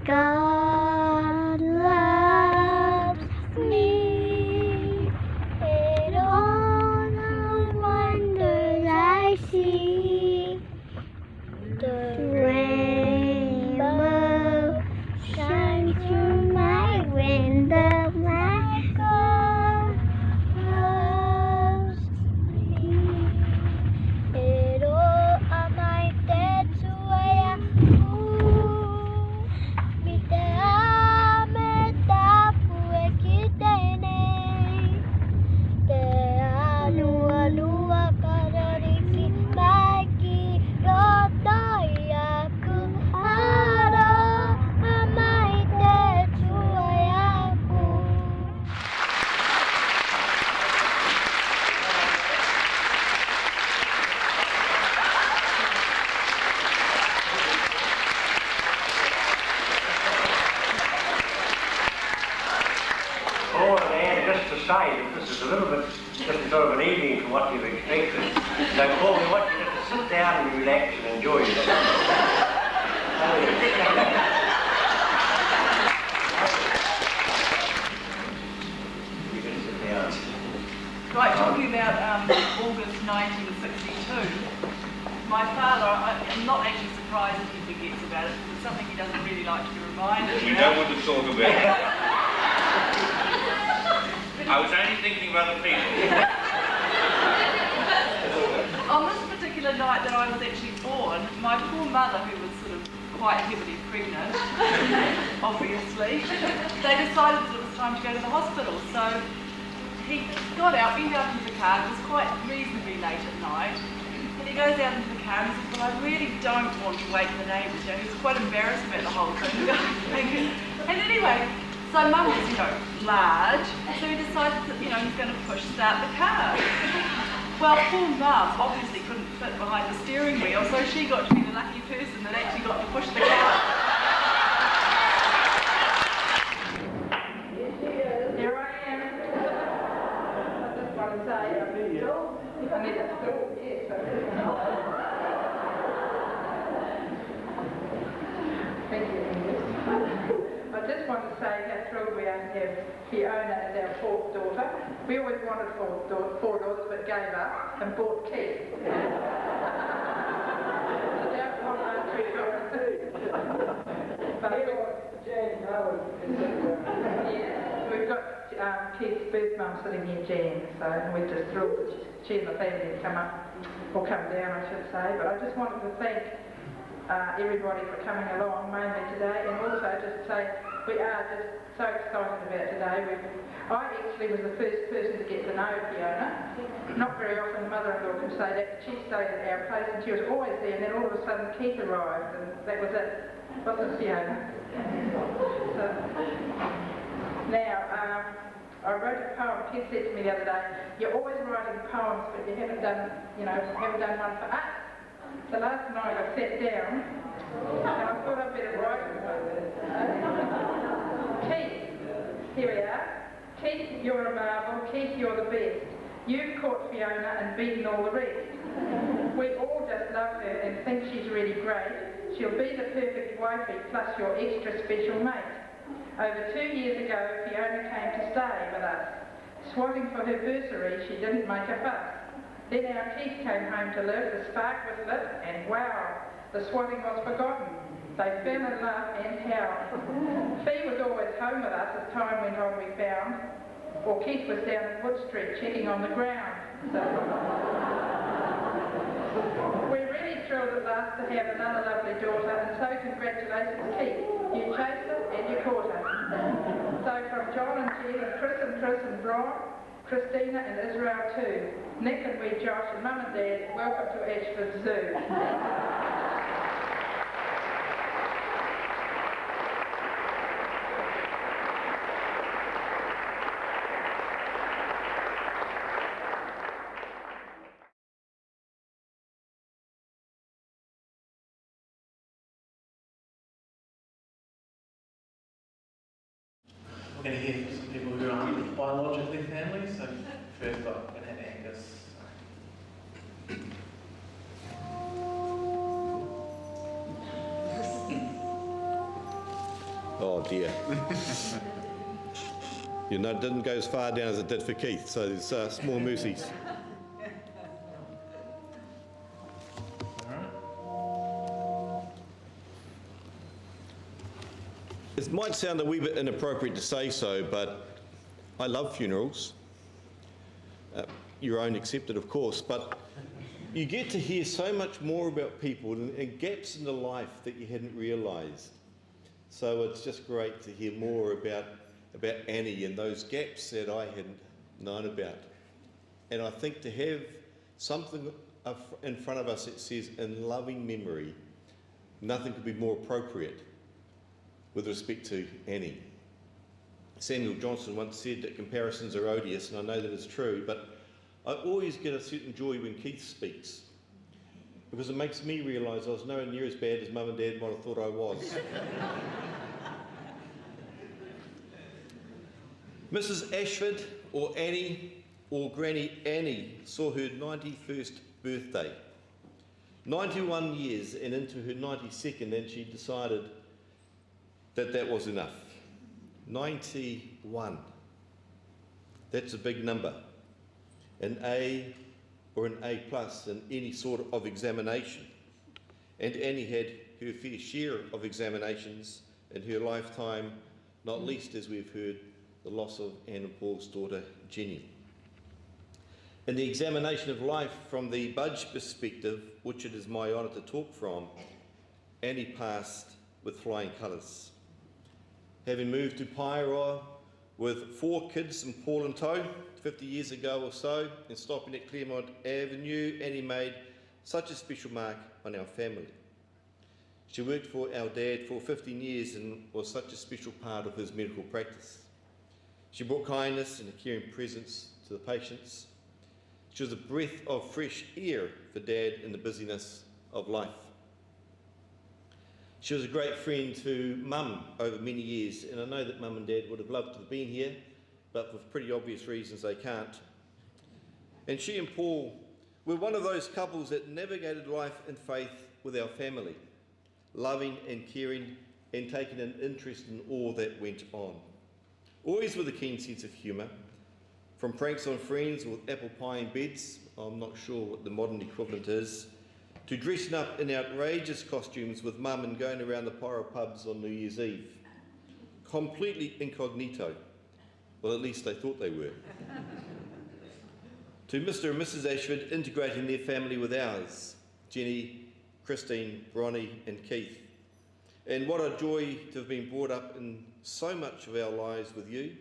God loves me, and all the wonders I see. The rainbow shines through my window. My God loves me. Pero amaite tsuaya mite ame tapu ekitene. Te anua karariki maki rotoyaku haro amaite tsuayaku. Oh, and just to say that this is a little bit different sort of an evening from what you've expected. So, Paul, we want you just to sit down and relax and enjoy yourself. You can sit down. Right, talking about August 1962, my father, I'm not actually surprised that he forgets about it, because it's something he doesn't really like to be reminded We about. don't want to talk about it. I was only thinking about the people. On this particular night that I was actually born, my poor mother, who was sort of quite heavily pregnant, obviously, they decided that it was time to go to the hospital. So he got out, went out into the car, it was quite reasonably late at night, and he goes out into the car and says, well, I really don't want to wake the neighbours. You know, he was quite embarrassed about the whole thing. And anyway, so Mum was, large, so he decided that, he's going to start the car. Well, poor Mum obviously couldn't fit behind the steering wheel, so she got to be the lucky person that actually got to push the car. Here I am. I just want to say, I need a stool, yes. Thank you. I just want to say how thrilled we are to have Fiona as our fourth daughter. We always wanted four daughters, but gave up and bought Keith. We've got Keith's birth mum sitting here, Jan, so we're just thrilled that she and the family have come up, or come down, I should say. But I just wanted to thank everybody for coming along, mainly today, and also just say we are just so excited about today. I actually was the first person to get to know Fiona. Not very often mother-in-law can say that. She stayed at our place and she was always there, and then all of a sudden Keith arrived, and that was it. Wasn't Fiona? So, now, I wrote a poem. Keith said to me the other day, you're always writing poems, but you haven't done one for us. So last night I sat down and I thought I'd better write one. Keith, here we are. Keith, you're a marvel. Keith, you're the best. You've caught Fiona and beaten all the rest. We all just love her and think she's really great. She'll be the perfect wifey plus your extra special mate. Over 2 years ago, Fiona came to stay with us. Swatting for her bursary, she didn't make a fuss. Then our Keith came home to live, the spark was lit, and wow, the swatting was forgotten. They fell in love and how. Fee was always home with us as time went on, we found. Or Keith was down in Wood Street checking on the ground. So we're really thrilled at last to have another lovely daughter, and so congratulations, Keith. You chased her and you caught her. So from John and Jen and Chris and Brian, Christina and Israel too, Nick and wee Josh and Mum and Dad, welcome to Ashford Zoo. We're going to hear from some people who aren't biologically family, so first up, we're going to have Angus. Oh dear. You know, it didn't go as far down as it did for Keith, so there's small mercies. It might sound a wee bit inappropriate to say so, but I love funerals. Your own accepted, of course, but you get to hear so much more about people and gaps in the life that you hadn't realised. So it's just great to hear more about Annie and those gaps that I hadn't known about. And I think to have something in front of us that says, in loving memory, nothing could be more appropriate with respect to Annie. Samuel Johnson once said that comparisons are odious, and I know that it's true, but I always get a certain joy when Keith speaks, because it makes me realise I was nowhere near as bad as Mum and Dad might have thought I was. Mrs. Ashford, or Annie, or Granny Annie, saw her 91st birthday. 91 years and into her 92nd, and she decided that was enough. 91. That's a big number. An A or an A plus in any sort of examination. And Annie had her fair share of examinations in her lifetime, not least, as we've heard, the loss of Anne and Paul's daughter, Jenny. In the examination of life from the Budge perspective, which it is my honour to talk from, Annie passed with flying colours. Having moved to Paeroa with 4 kids and Paul in tow 50 years ago or so, and stopping at Claremont Avenue, Annie made such a special mark on our family. She worked for our dad for 15 years and was such a special part of his medical practice. She brought kindness and a caring presence to the patients. She was a breath of fresh air for Dad in the busyness of life. She was a great friend to Mum over many years, and I know that Mum and Dad would have loved to have been here, but for pretty obvious reasons they can't. And she and Paul were one of those couples that navigated life in faith with our family, loving and caring and taking an interest in all that went on. Always with a keen sense of humour, from pranks on friends with apple pie in beds, I'm not sure what the modern equivalent is, to dressing up in outrageous costumes with Mum and going around the Paeroa pubs on New Year's Eve. Completely incognito. Well, at least they thought they were. To Mr. and Mrs. Ashford, integrating their family with ours, Jenny, Christine, Bronnie and Keith. And what a joy to have been brought up in so much of our lives with you,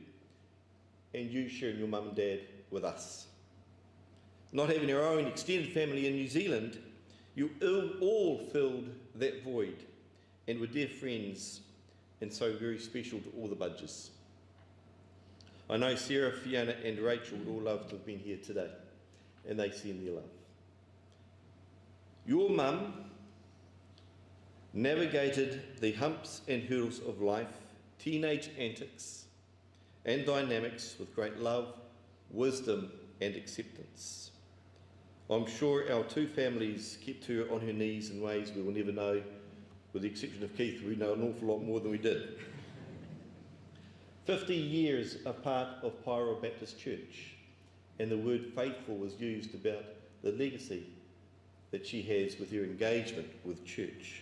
and you sharing your Mum and Dad with us. Not having our own extended family in New Zealand, you all filled that void and were dear friends, and so very special to all the Budges. I know Sarah, Fiona and Rachel would all love to have been here today, and they send their love. Your mum navigated the humps and hurdles of life, teenage antics and dynamics with great love, wisdom and acceptance. I'm sure our 2 families kept her on her knees in ways we will never know, with the exception of Keith, we know an awful lot more than we did. 50 years a part of Paeroa Baptist Church, and the word faithful was used about the legacy that she has with her engagement with church.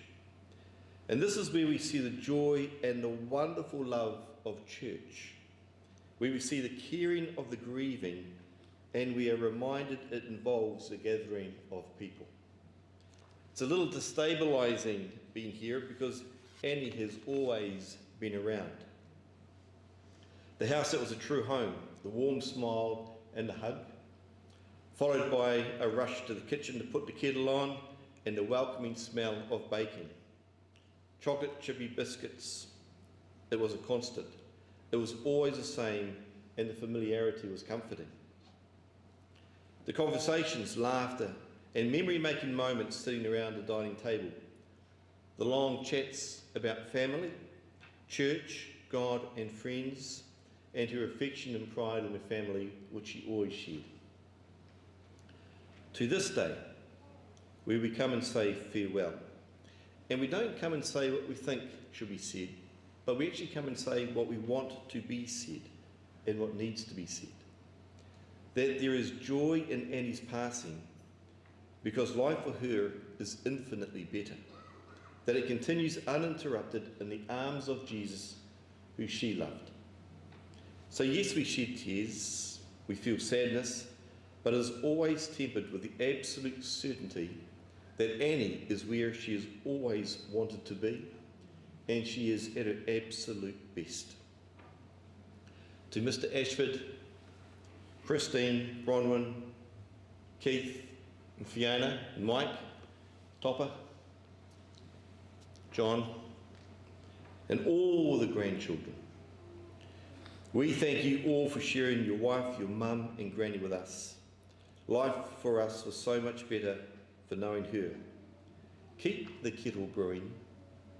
And this is where we see the joy and the wonderful love of church, where we see the caring of the grieving, and we are reminded it involves a gathering of people. It's a little destabilising being here because Annie has always been around. The house that was a true home, the warm smile and the hug, followed by a rush to the kitchen to put the kettle on and the welcoming smell of baking. Chocolate chippy biscuits, it was a constant. It was always the same, and the familiarity was comforting. The conversations, laughter, and memory-making moments sitting around the dining table. The long chats about family, church, God and friends, and her affection and pride in the family, which she always shared. To this day, where we come and say farewell, and we don't come and say what we think should be said, but we actually come and say what we want to be said and what needs to be said. That there is joy in Annie's passing because life for her is infinitely better. That it continues uninterrupted in the arms of Jesus, who she loved. So yes, we shed tears, we feel sadness, but it is always tempered with the absolute certainty that Annie is where she has always wanted to be, and she is at her absolute best. To Mr. Ashford, Christine, Bronwyn, Keith, and Fiona, and Mike, Topper, John, and all the grandchildren, we thank you all for sharing your wife, your mum, and granny with us. Life for us was so much better for knowing her. Keep the kettle brewing,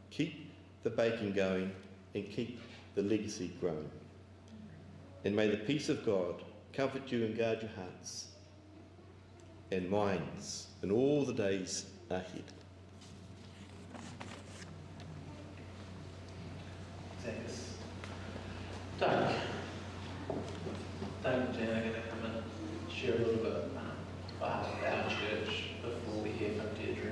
keep the baking going, and keep the legacy growing. And may the peace of God comfort you and guard your hearts and minds in all the days ahead. Thanks. Doug and Jen are going to come and share a little bit about our church before we hear from Deirdre.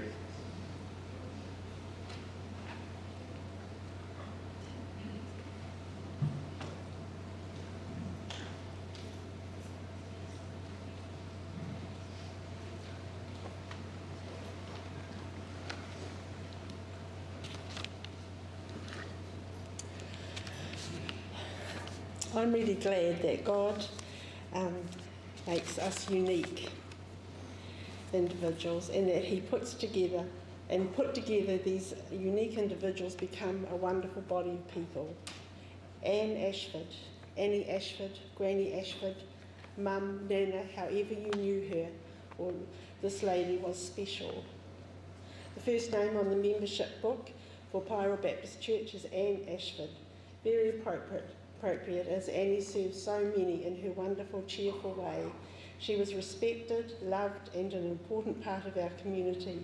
I'm really glad that God makes us unique individuals, and that He put together these unique individuals become a wonderful body of people. Annie Ashford, Granny Ashford, Mum, Nana, however you knew her, or this lady was special. The first name on the membership book for Paeroa Baptist Church is Anne Ashford. Very appropriate as Annie served so many in her wonderful, cheerful way. She was respected, loved, and an important part of our community.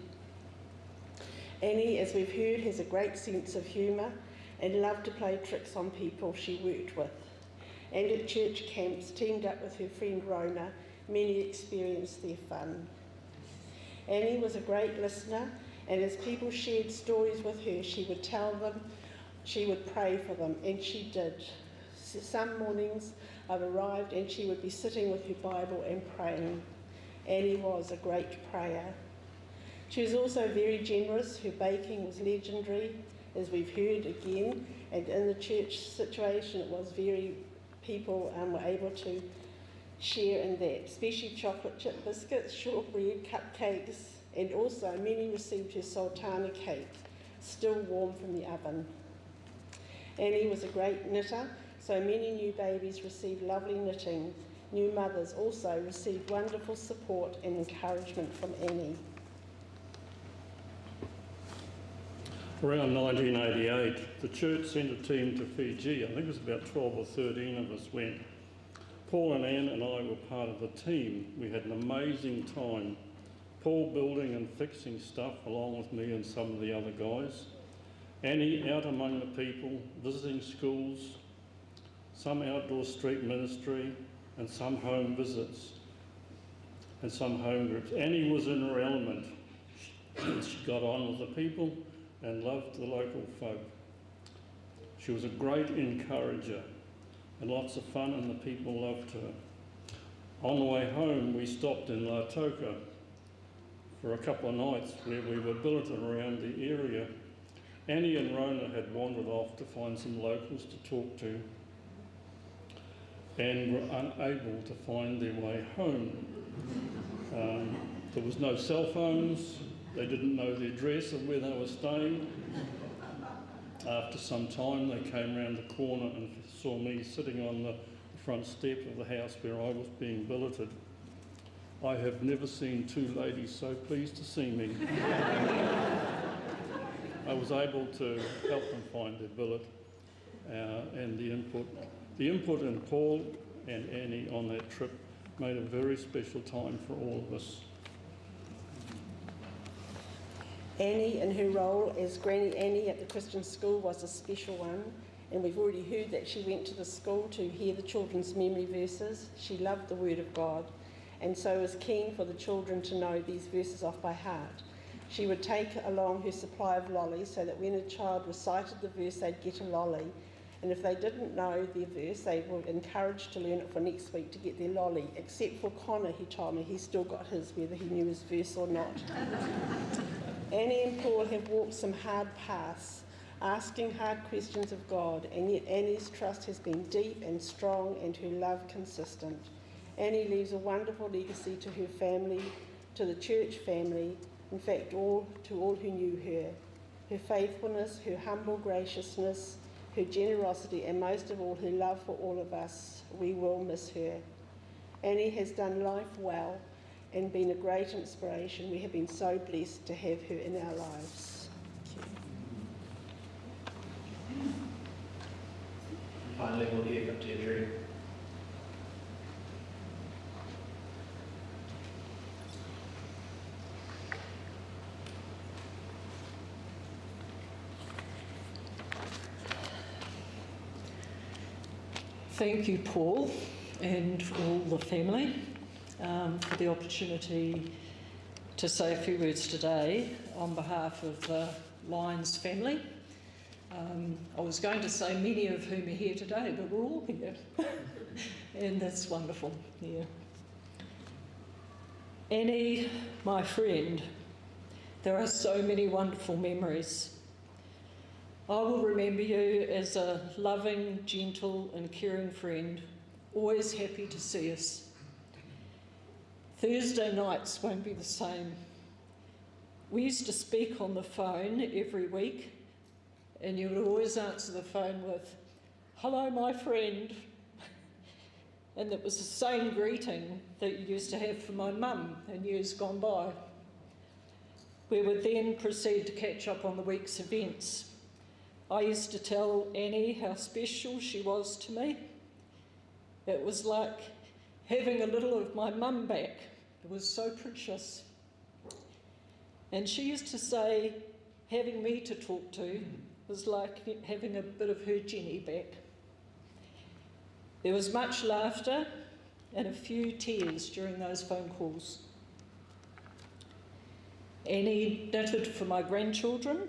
Annie, as we've heard, has a great sense of humour and loved to play tricks on people she worked with. And at church camps, teamed up with her friend Rona, many experienced their fun. Annie was a great listener, and as people shared stories with her, she would tell them, she would pray for them, and she did. Some mornings I've arrived and she would be sitting with her Bible and praying. Annie was a great prayer. She was also very generous. Her baking was legendary, as we've heard again, and in the church situation it was people were able to share in that, especially chocolate chip biscuits, shortbread, cupcakes, and also many received her sultana cake, still warm from the oven. Annie was a great knitter, so many new babies received lovely knitting. New mothers also received wonderful support and encouragement from Annie. Around 1988, the church sent a team to Fiji. I think it was about 12 or 13 of us went. Paul and Anne and I were part of the team. We had an amazing time. Paul building and fixing stuff along with me and some of the other guys. Annie out among the people, visiting schools, some outdoor street ministry, and some home visits, and some home groups. Annie was in her element. She got on with the people and loved the local folk. She was a great encourager and lots of fun, and the people loved her. On the way home, we stopped in Lautoka for a couple of nights where we were billeted around the area. Annie and Rona had wandered off to find some locals to talk to and were unable to find their way home. There was no cell phones. They didn't know the address of where they were staying. After some time, they came round the corner and saw me sitting on the front step of the house where I was being billeted. I have never seen two ladies so pleased to see me. I was able to help them find their billet, and the input in Paul and Annie on that trip made a very special time for all of us. Annie, in her role as Granny Annie at the Christian school, was a special one. And we've already heard that she went to the school to hear the children's memory verses. She loved the Word of God, and so was keen for the children to know these verses off by heart. She would take along her supply of lollies so that when a child recited the verse, they'd get a lolly. And if they didn't know their verse, they were encouraged to learn it for next week to get their lolly. Except for Connor, he told me, he still got his, whether he knew his verse or not. Annie and Paul have walked some hard paths, asking hard questions of God, and yet Annie's trust has been deep and strong and her love consistent. Annie leaves a wonderful legacy to her family, to the church family, in fact, to all who knew her. Her faithfulness, her humble graciousness, her generosity, and most of all, her love for all of us. We will miss her. Annie has done life well and been a great inspiration. We have been so blessed to have her in our lives. Thank you. Finally, we'll hear from Deirdre. Thank you, Paul, and all the family for the opportunity to say a few words today on behalf of the Lyons family. I was going to say many of whom are here today, but we're all here, and that's wonderful. Yeah. Annie, my friend, there are so many wonderful memories. I will remember you as a loving, gentle and caring friend, always happy to see us. Thursday nights won't be the same. We used to speak on the phone every week, and you would always answer the phone with, "Hello, my friend." And it was the same greeting that you used to have for my mum in years gone by. We would then proceed to catch up on the week's events. I used to tell Annie how special she was to me. It was like having a little of my mum back. It was so precious. And she used to say, having me to talk to was like having a bit of her Jenny back. There was much laughter and a few tears during those phone calls. Annie knitted for my grandchildren.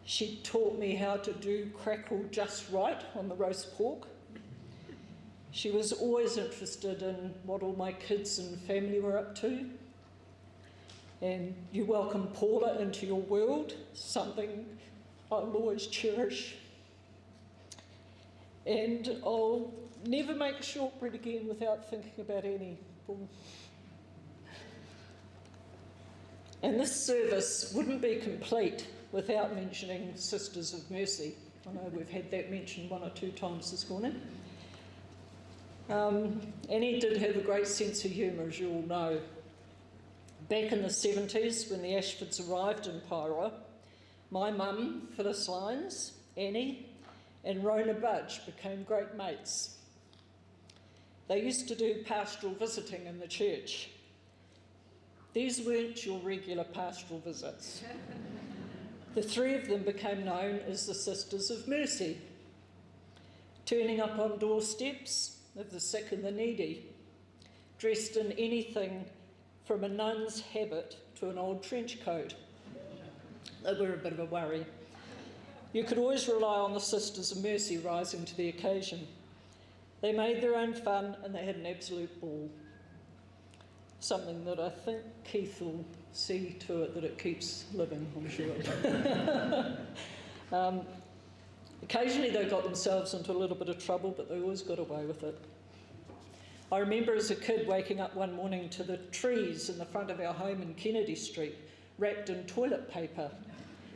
She taught me how to do crackle just right on the roast pork. She was always interested in what all my kids and family were up to. And you welcomed Paula into your world, something I'll always cherish. And I'll never make shortbread again without thinking about Annie, Paul. And this service wouldn't be complete without mentioning Sisters of Mercy. I know we've had that mentioned one or two times this morning. Annie did have a great sense of humour, as you all know. Back in the 70s, when the Ashfords arrived in Paeroa, my mum, Phyllis Lyons, Annie, and Rona Budge became great mates. They used to do pastoral visiting in the church. These weren't your regular pastoral visits. The three of them became known as the Sisters of Mercy, turning up on doorsteps of the sick and the needy, dressed in anything from a nun's habit to an old trench coat. They were a bit of a worry. You could always rely on the Sisters of Mercy rising to the occasion. They made their own fun and they had an absolute ball. Something that I think Keith will see to it that it keeps living, I'm sure. Occasionally they got themselves into a little bit of trouble, but they always got away with it. I remember as a kid waking up one morning to the trees in the front of our home in Kennedy Street, wrapped in toilet paper,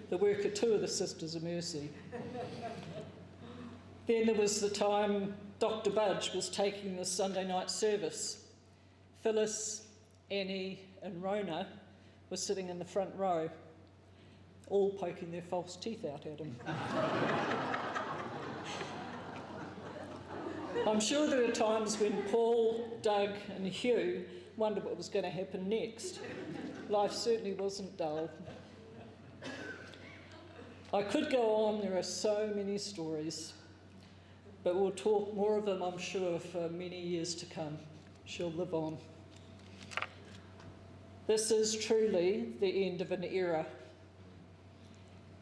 the work of two of the Sisters of Mercy. Then there was the time Dr. Budge was taking the Sunday night service. Phyllis, Annie and Rona were sitting in the front row, all poking their false teeth out at him. I'm sure there were times when Paul, Doug and Hugh wondered what was going to happen next. Life certainly wasn't dull. I could go on, there are so many stories, but we'll talk more of them, I'm sure, for many years to come. She'll live on. This is truly the end of an era.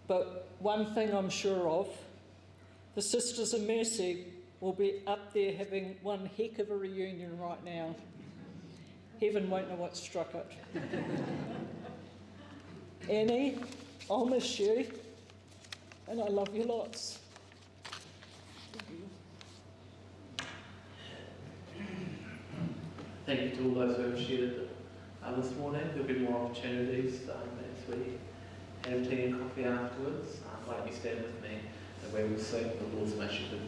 But one thing I'm sure of, the Sisters of Mercy will be up there having one heck of a reunion right now. Heaven won't know what struck it. Annie, I'll miss you, and I love you lots. Thank you to all those who have shared this morning. There'll be more opportunities as we have tea and coffee afterwards. Why don't you stand with me and we will sing the Lord's My Shepherd.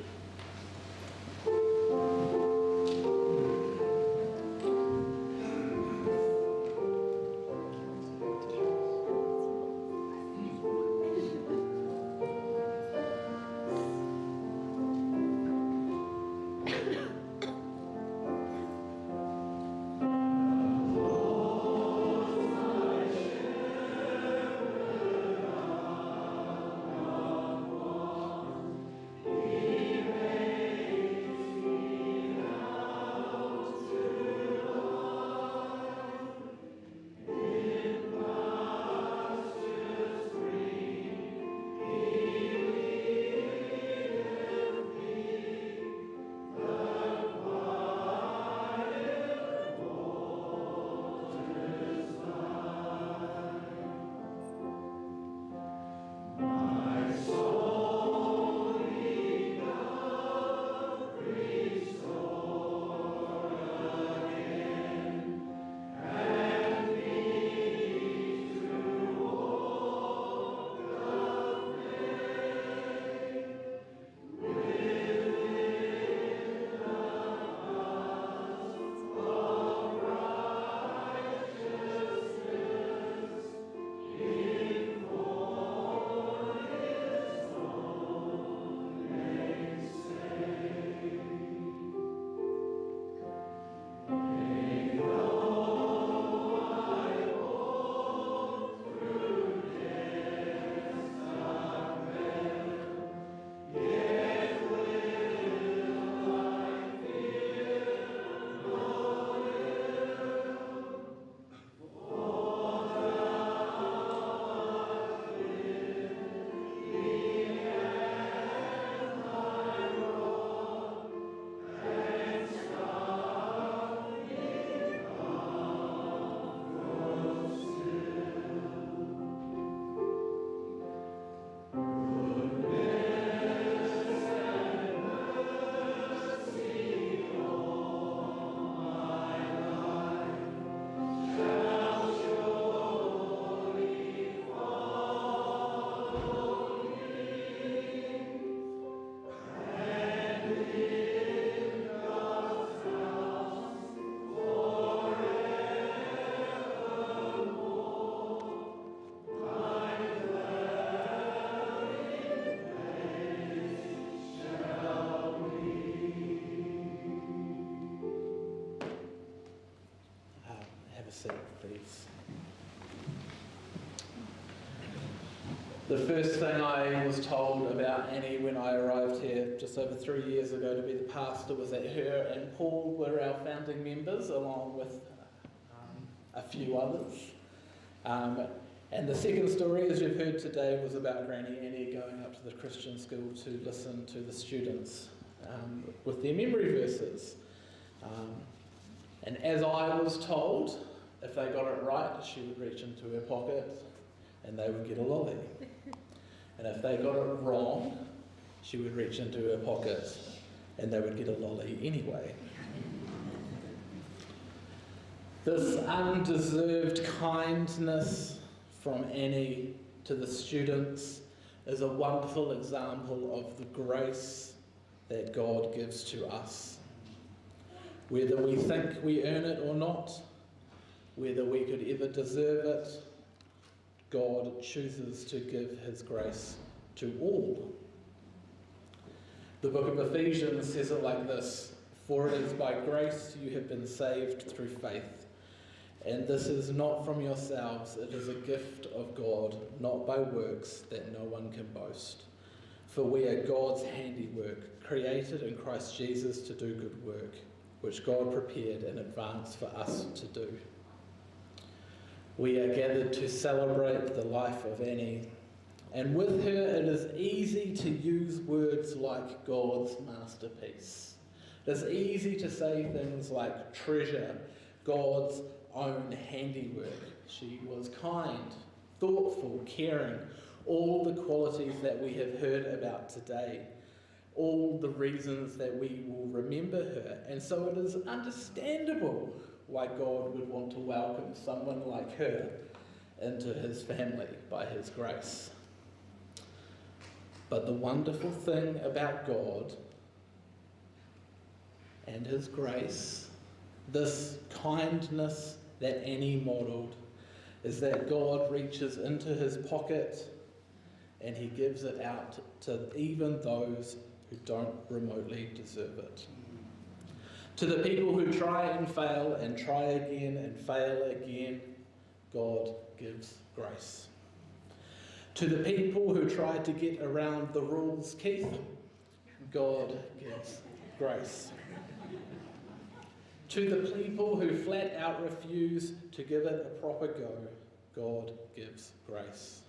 Please. The first thing I was told about Annie when I arrived here just over 3 years ago to be the pastor was that her and Paul were our founding members, along with a few others. And the second story, as you've heard today, was about Granny Annie going up to the Christian school to listen to the students with their memory verses. And as I was told, if they got it right, she would reach into her pocket and they would get a lolly. And if they got it wrong, she would reach into her pocket and they would get a lolly anyway. This undeserved kindness from Annie to the students is a wonderful example of the grace that God gives to us. Whether we think we earn it or not, whether we could ever deserve it, God chooses to give his grace to all. The book of Ephesians says it like this: "For it is by grace you have been saved through faith, And this is not from yourselves, it is a gift of God, not by works, that no one can boast. For we are God's handiwork, created in Christ Jesus to do good work, which God prepared in advance for us to do. We are gathered to celebrate the life of Annie, and with her it is easy to use words like God's masterpiece. It is easy to say things like treasure, God's own handiwork. She was kind, thoughtful, caring, all the qualities that we have heard about today, all the reasons that we will remember her. And so it is understandable why God would want to welcome someone like her into his family by his grace. But the wonderful thing about God and his grace, this kindness that Annie modelled, is that God reaches into his pocket and he gives it out to even those who don't remotely deserve it. To the people who try and fail and try again and fail again, God gives grace. To the people who try to get around the rules, Keith, God gives grace. To the people who flat out refuse to give it a proper go, God gives grace.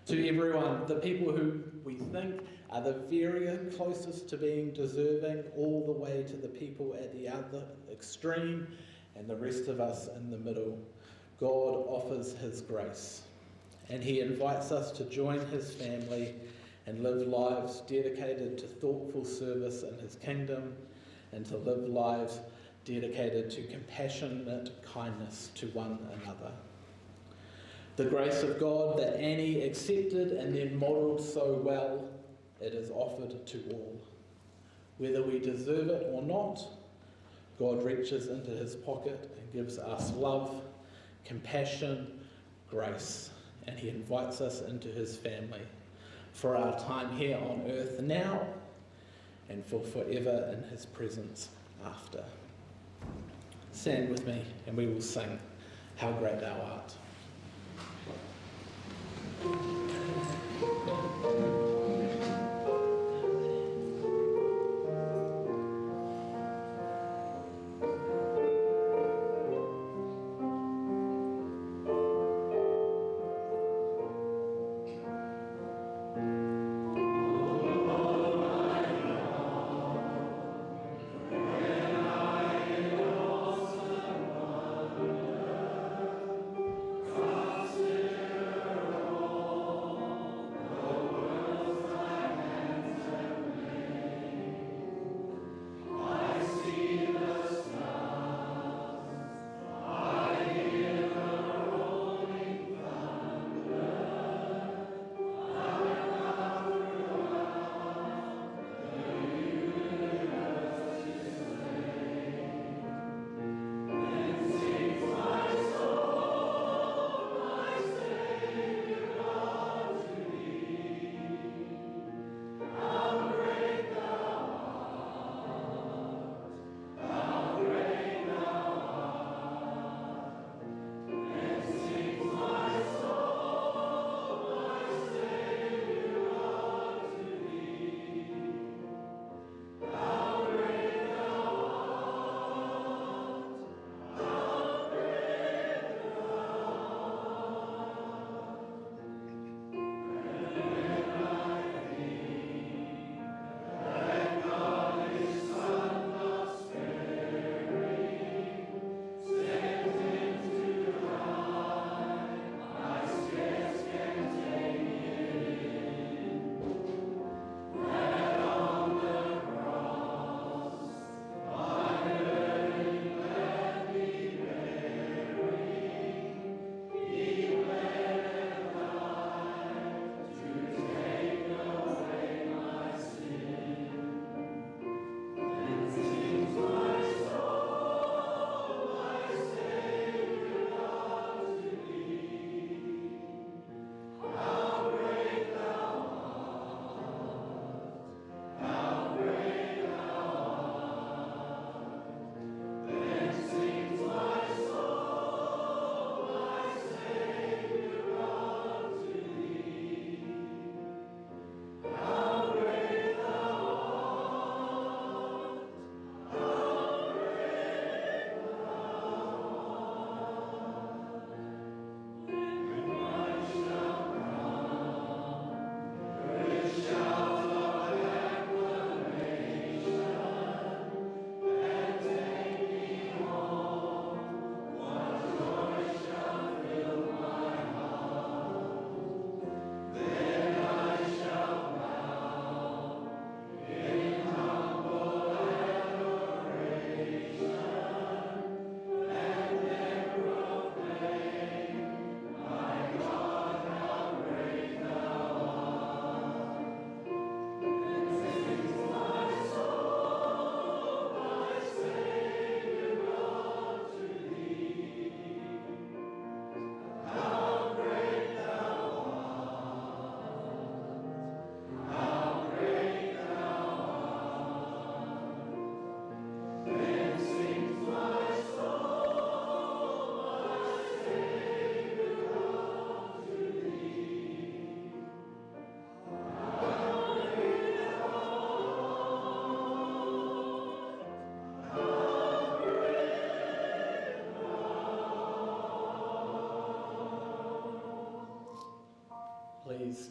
To everyone, the people who we think are the very closest to being deserving, all the way to the people at the other extreme and the rest of us in the middle, God offers his grace. And he invites us to join his family and live lives dedicated to thoughtful service in his kingdom, and to live lives dedicated to compassionate kindness to one another. The grace of God that Annie accepted and then modelled so well, it is offered to all. Whether we deserve it or not, God reaches into his pocket and gives us love, compassion, grace, and he invites us into his family for our time here on earth now and for forever in his presence after. Stand with me and we will sing How Great Thou Art. Oh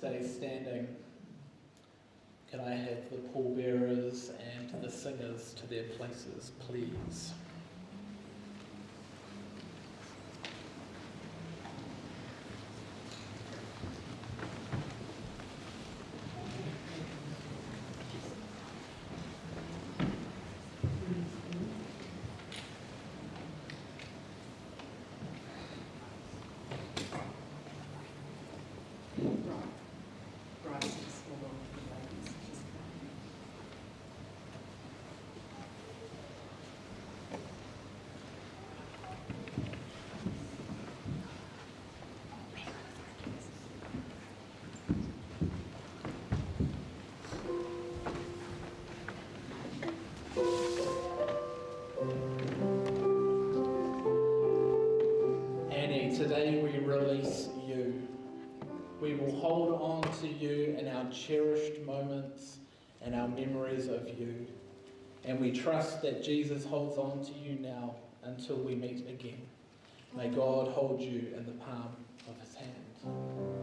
stay standing, can I have the pallbearers and the singers to their places, please? Today we release you. We will hold on to you in our cherished moments and our memories of you. And we trust that Jesus holds on to you now until we meet again. May God hold you in the palm of his hand.